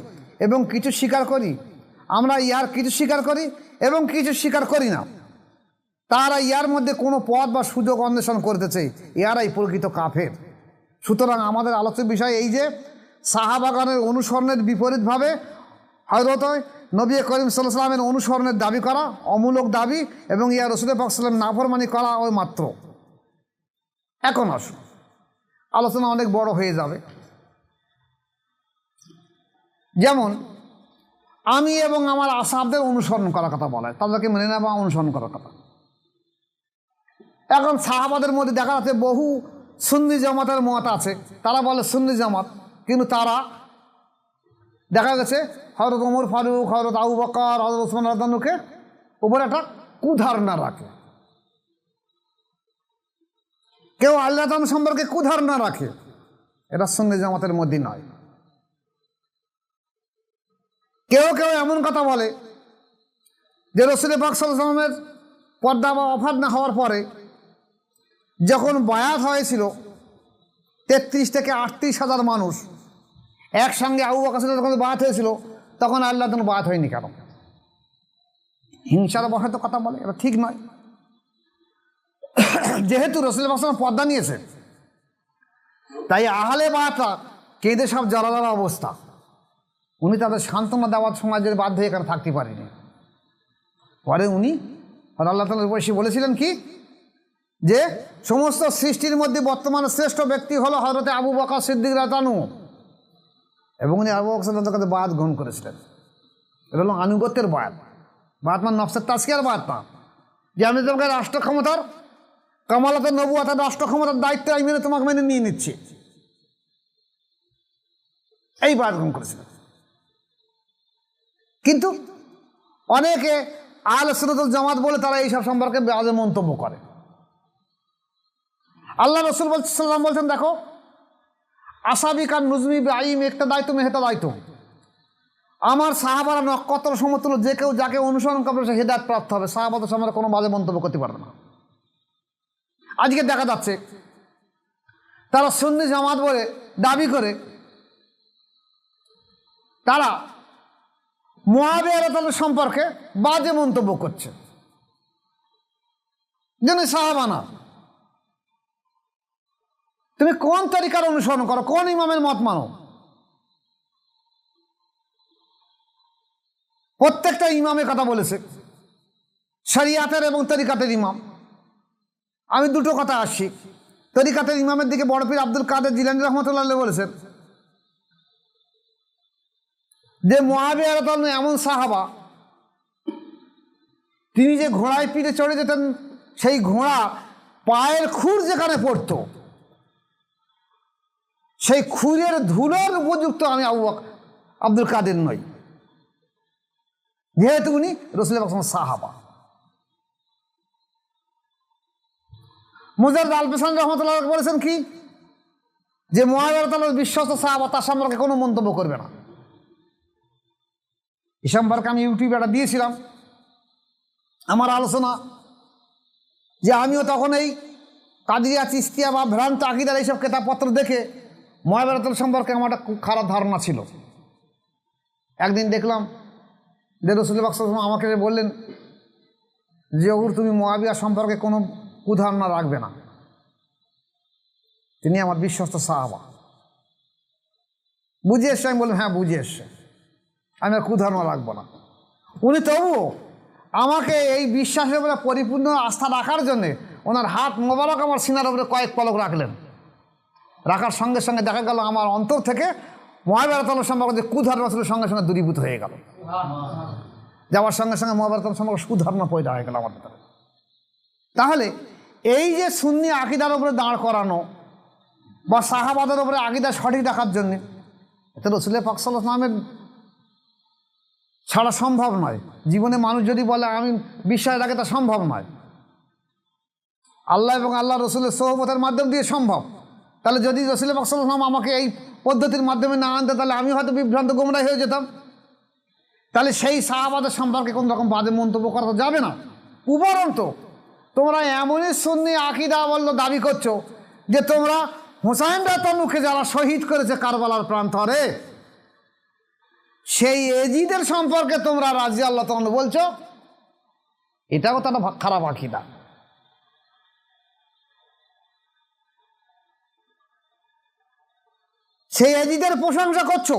এবং কিছু স্বীকার করি, আমরা ইহার কিছু স্বীকার করি এবং কিছু স্বীকার করি না, তারা ইহার মধ্যে কোনো পথ বা সুযোগ অন্বেষণ করতেছে, ইহারাই প্রকৃত কাফের। সুতরাং আমাদের আলোচ্য বিষয় এই যে সাহাবাগণের অনুসরণের বিপরীতভাবে হযরত নবী করিম সাল্লাল্লাহু আলাইহি ওয়াসাল্লামের অনুসরণের দাবি করা অমূলক দাবি এবং ইয়া রাসূল পাক সাল্লাল্লাহু আলাইহি ওয়াসাল্লাম নাফরমানি করা ওই মাত্র। এখন আসুন, আলোচনা অনেক বড় হয়ে যাবে। যেমন আমি এবং আমার আসহাবদের অনুসরণ করার কথা বলা হয়, তাদেরকে মেনে নেওয়া অনুসরণ করার কথা। এখন সাহাবাদের মধ্যে দেখা যাচ্ছে বহু সুন্নি জামাতের মত আছে, তারা বলে সুন্নি জামাত, কিন্তু তারা দেখা গেছে হযরত ওমর ফারুক, হযরত আবু বকর, হযরত ওসমান রাদিয়াল্লাহু আনহুকে উপরে একটা কুধারণা রাখে। কেউ আল্লাহ তাআলা সম্পর্কে কুধারণা রাখে, এটা সুন্নি জামাতের মধ্যে নয়। কেউ কেউ এমন কথা বলে যে রাসূল পাক সাল্লাল্লাহু আলাইহি ওয়াসাল্লামের পর্দা বা ওফাত না হওয়ার পরে যখন বায়াত হয়েছিল ৩৩ থেকে ৩৮ হাজার মানুষ একসঙ্গে আবু বকর সিদ্দিক যখন বায়াত হয়েছিল তখন আল্লাহ তাআলা বায়াত হয়নি কেন? হিংসার বশত কথা বলে, এটা ঠিক নয়। যেহেতু রাসূল পাক সাল্লাল্লাহু আলাইহি ওয়াসাল্লাম পর্দা নিয়েছে, তাই আহলে বায়াতরা কেঁদে সব জ্বালালার অবস্থা। উনি তাদের সান্ত্বনা দেওয়ার সমাজের বাধ্য হয়ে এখানে থাকতে পারেনি। পরে উনি আল্লাহ তাআলার উপর এসে বলেছিলেন কি, যে সমস্ত সৃষ্টির মধ্যে বর্তমানে শ্রেষ্ঠ ব্যক্তি হলো হযরত আবু বকর সিদ্দিক রাদিয়াল্লাহু আনহু। এবং উনি আবু বকর রাদিয়াল্লাহু কাছে বায়াত গ্রহণ করেছিলেন। এটা হলো আনুগত্যের বায়াত। বায়াত মানে নফসের তাজকিয়ার বায়াত না, যে আমি তোমাকে রাষ্ট্র ক্ষমতার কামালাতের নবুয়াতের রাষ্ট্র ক্ষমতার দায়িত্ব আমি তোমাকে মেনে নিয়ে নিচ্ছি, এই বায়াত গ্রহণ করেছিলেন। কিন্তু অনেকে আহলে সুন্নাত ওয়াল জামাত বলে তারা এইসব সম্পর্কে বাজে মন্তব্য করে। আল্লাহ রাসূল সাল্লাল্লাহু আলাইহি বলছেন, দেখো আসাবিকার নুজমি আইম একটা দায়িত্ব মেহতা দায়িত্ব, আমার সাহাবারা নক্ষত্র সমতুল্য, যে কেউ যাকে অনুসরণ করবে সে হেদায়েত প্রাপ্ত হবে। সাহাবাদের সামনে কোনো বাজে মন্তব্য করতে পারবে না। আজকে দেখা যাচ্ছে তারা সুন্নি জামাত বলে দাবি করে তারা মুআবিয়া রাদিয়াল্লাহু সম্পর্কে বাজে মন্তব্য করছে, যেন সাহাবা না। তুমি কোন তরিকার অনুসরণ করো, কোন ইমামের মত মানো? প্রত্যেকটা ইমামের কথা বলেছে, শরিয়াতের এবং তরিকাতের ইমাম। আমি দুটো কথা আসছি। তরিকাতের ইমামের দিকে বড় পীর আব্দুল কাদের জিলানী রাহমাতুল্লাহ আলাইহি বলেছেন যে মুআবিয়া রাদিয়াল্লাহু এমন সাহাবা, তিনি যে ঘোড়ায় পিঠে চড়ে যেতেন, সেই ঘোড়া পায়ের খুর যেখানে পড়তো সেই খুরের ধুলোর উপযুক্ত আমি আব্দুল কাদের নই, যেহেতু উনি রাসূল পাক সাহাবা। মুজাদ্দিদ আল-ফিসানি রাহমাতুল্লাহ বলেছেন কি, যে মুআবিয়া রাদিয়াল্লাহু বিশ্বস্ত সাহাবা, তার সম্পর্কে কোনো মন্তব্য করবে না। এই সম্পর্কে আমি ইউটিউবে একটা দিয়েছিলাম আমার আলোচনা, যে আমিও তখন এই কাদিরিয়া চিশতিয়া বা ভ্রান্ত আকীদার এইসব কিতাবপত্র দেখে মুআবিয়া রাদিয়াল্লাহু সম্পর্কে আমার একটা খুব খারাপ ধারণা ছিল। একদিন দেখলাম যে রাসূল পাক সাল্লাল্লাহু আলাইহি ওয়াসাল্লাম আমাকে বললেন যে ওর তুমি মুআবিয়া সম্পর্কে কোনো কুধারণা রাখবে না, তিনি আমার বিশ্বস্ত সাহাবা। বুঝে এসছে? আমি বললাম হ্যাঁ বুঝে এসছে, আমি আর কুধারণা রাখবো না। উনি তবুও আমাকে এই বিশ্বাসের উপরে পরিপূর্ণ আস্থা রাখার জন্যে ওনার হাত মোবারক আমার সিনার উপরে কয়েক পলক রাখলেন। রাখার সঙ্গে সঙ্গে দেখা গেল আমার অন্তর থেকে মুআবিয়া রাদিয়াল্লাহু সম্পর্কে যে কুধারণা ছিল সঙ্গে সঙ্গে দূরীভূত হয়ে গেল। যাওয়ার সঙ্গে সঙ্গে মুআবিয়া রাদিয়াল্লাহু সম্পর্কে কুধারণা পয়দা হয়ে গেল আমার ভিতরে। তাহলে এই যে সুন্নি আকীদার উপরে দাঁড় করানো বা সাহাবাদের উপরে আকীদা সঠিক রাখার জন্যে, এটা রাসূল পাক সাল্লাল্লাহু আলাইহি ওয়াসাল্লামের ছাড়া সম্ভব নয়। জীবনে মানুষ যদি বলে আমি বিশ্বাস রাখে, তা সম্ভব নয়। আল্লাহ এবং আল্লাহ রসুলের সোহবতের মাধ্যম দিয়ে সম্ভব। তাহলে যদি রাসূল পাক সাল্লাল্লাহু আলাইহি ওয়াসাল্লাম আমাকে এই পদ্ধতির মাধ্যমে না আনতে, তাহলে আমি হয়তো বিভ্রান্ত গোমরাহ হয়ে যেতাম। তাহলে সেই সাহাবাদের সম্পর্কে কোনো রকম বাজে মন্তব্য করা যাবে না। উপরন্তু তোমরা এমনই সুন্নি আকীদা বললো দাবি করছো যে তোমরা হুসাইন রাতানুকে যারা শহীদ করেছে কারবালার প্রান্তরে, সেই এজিদের সম্পর্কে তোমরা রাদিয়াল্লাহু তাআলা বলছো, এটাও তো একটা খারাপ আকীদা। সেই এজিদের প্রশংসা করছো,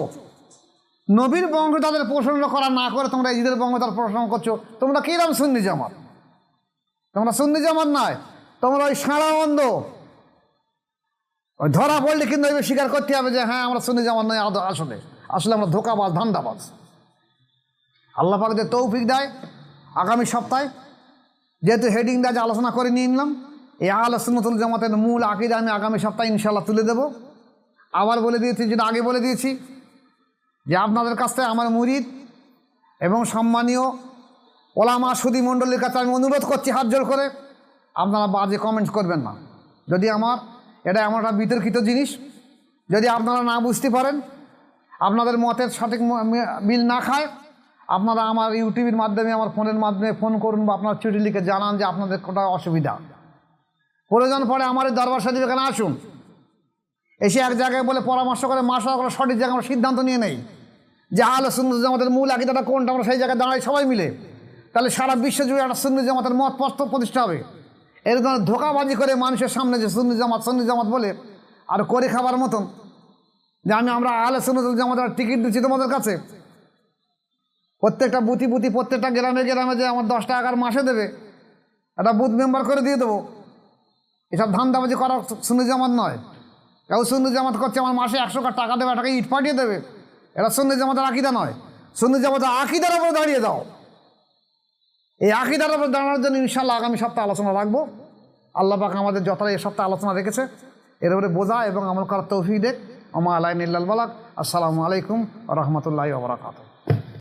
নবীর বংশধরদের প্রশংসা করা না করে তোমরা এজিদের বংশধর প্রশংসা করছো। তোমরা কিরম সুন্নি জামাত? তোমরা সুন্নি জামাত নয়, তোমরা ওই সাঁড়া অন্ধ। ওই ধরা পড়লে কিন্তু স্বীকার করতে হবে যে হ্যাঁ আমরা সুন্নি জামাত নয়, আসলে আসলে আমরা ধোকাবাজ, ধান্দাবাজ। আল্লাহ পাক যে তৌফিক দেয়, আগামী সপ্তাহে যেহেতু হেডিং দিয়ে আলোচনা করে নিয়ে নিলাম, এই আহলে সুন্নাত ওয়াল জামাতের মূল আকীদা আমি আগামী সপ্তাহে ইনশাআল্লাহ তুলে দেব। আবার বলে দিয়েছি, যেটা আগে বলে দিয়েছি, যে আপনাদের কাছ থেকে আমার মুরিদ এবং সম্মানীয় ওলামা সুদী মণ্ডলীর কাছে আমি অনুরোধ করছি হাত জোর করে, আপনারা বাজে কমেন্টস করবেন না। যদি আমার এটা এমন একটা বিতর্কিত জিনিস, যদি আপনারা না বুঝতে পারেন, আপনাদের মতের সঠিক মিল না খায়, আপনারা আমার ইউটিউবের মাধ্যমে, আমার ফোনের মাধ্যমে ফোন করুন বা আপনার চিঠি লিখে জানান যে আপনাদের কোথাও অসুবিধা। প্রয়োজন পড়ে আমার এই দরবার শরীফ এখানে আসুন, এসে এক জায়গায় বলে পরামর্শ করে মাসা করে সঠিক জায়গায় আমরা সিদ্ধান্ত নিয়ে নেই যে আহলে সুন্নাত জামাতের মূল আকীদাটা কোনটা, আমরা সেই জায়গায় দাঁড়াই সবাই মিলে। তাহলে সারা বিশ্ব জুড়ে একটা সুন্নি জামাতের মত প্রতিষ্ঠা হবে। এর ধরনের ধোকাবাজি করে মানুষের সামনে যে সুন্নি জামাত বলে আর করে খাবার মতন, যে আমরা আহলে সুন্নাত জামাতের টিকিট দিচ্ছি তোমাদের কাছে, প্রত্যেকটা বুথি প্রত্যেকটা গ্রামে যে আমার 10 টাকা মাসে দেবে, একটা বুথ মেম্বার করে দিয়ে দেবো। এসব ধান্দাবাজি করা সুন্নি জামাত নয়। কেউ সুন্নি জামাত করছে আমার মাসে 100 টাকা দেবে, টাকা ইট পাঠিয়ে দেবে, এটা সুন্নি জামাতের আকীদা নয়। সুন্নি জামাতের আকীদার উপর দাঁড়িয়ে দাও। এই আকীদার উপর দাঁড়ানোর জন্য ইনশাআল্লাহ আগামী সপ্তাহে আলোচনা রাখবো। আল্লাহ পাক আমাদের যতটা এই সপ্তাহে আলোচনা রেখেছে এর উপরে বোঝা এবং আমল করার তৌফিক দেখ। ওমা আলাইনা ইল্লাল বালাগ। আসসালামু আলাইকুম ওয়া রাহমাতুল্লাহি ওয়া বারাকাতুহু।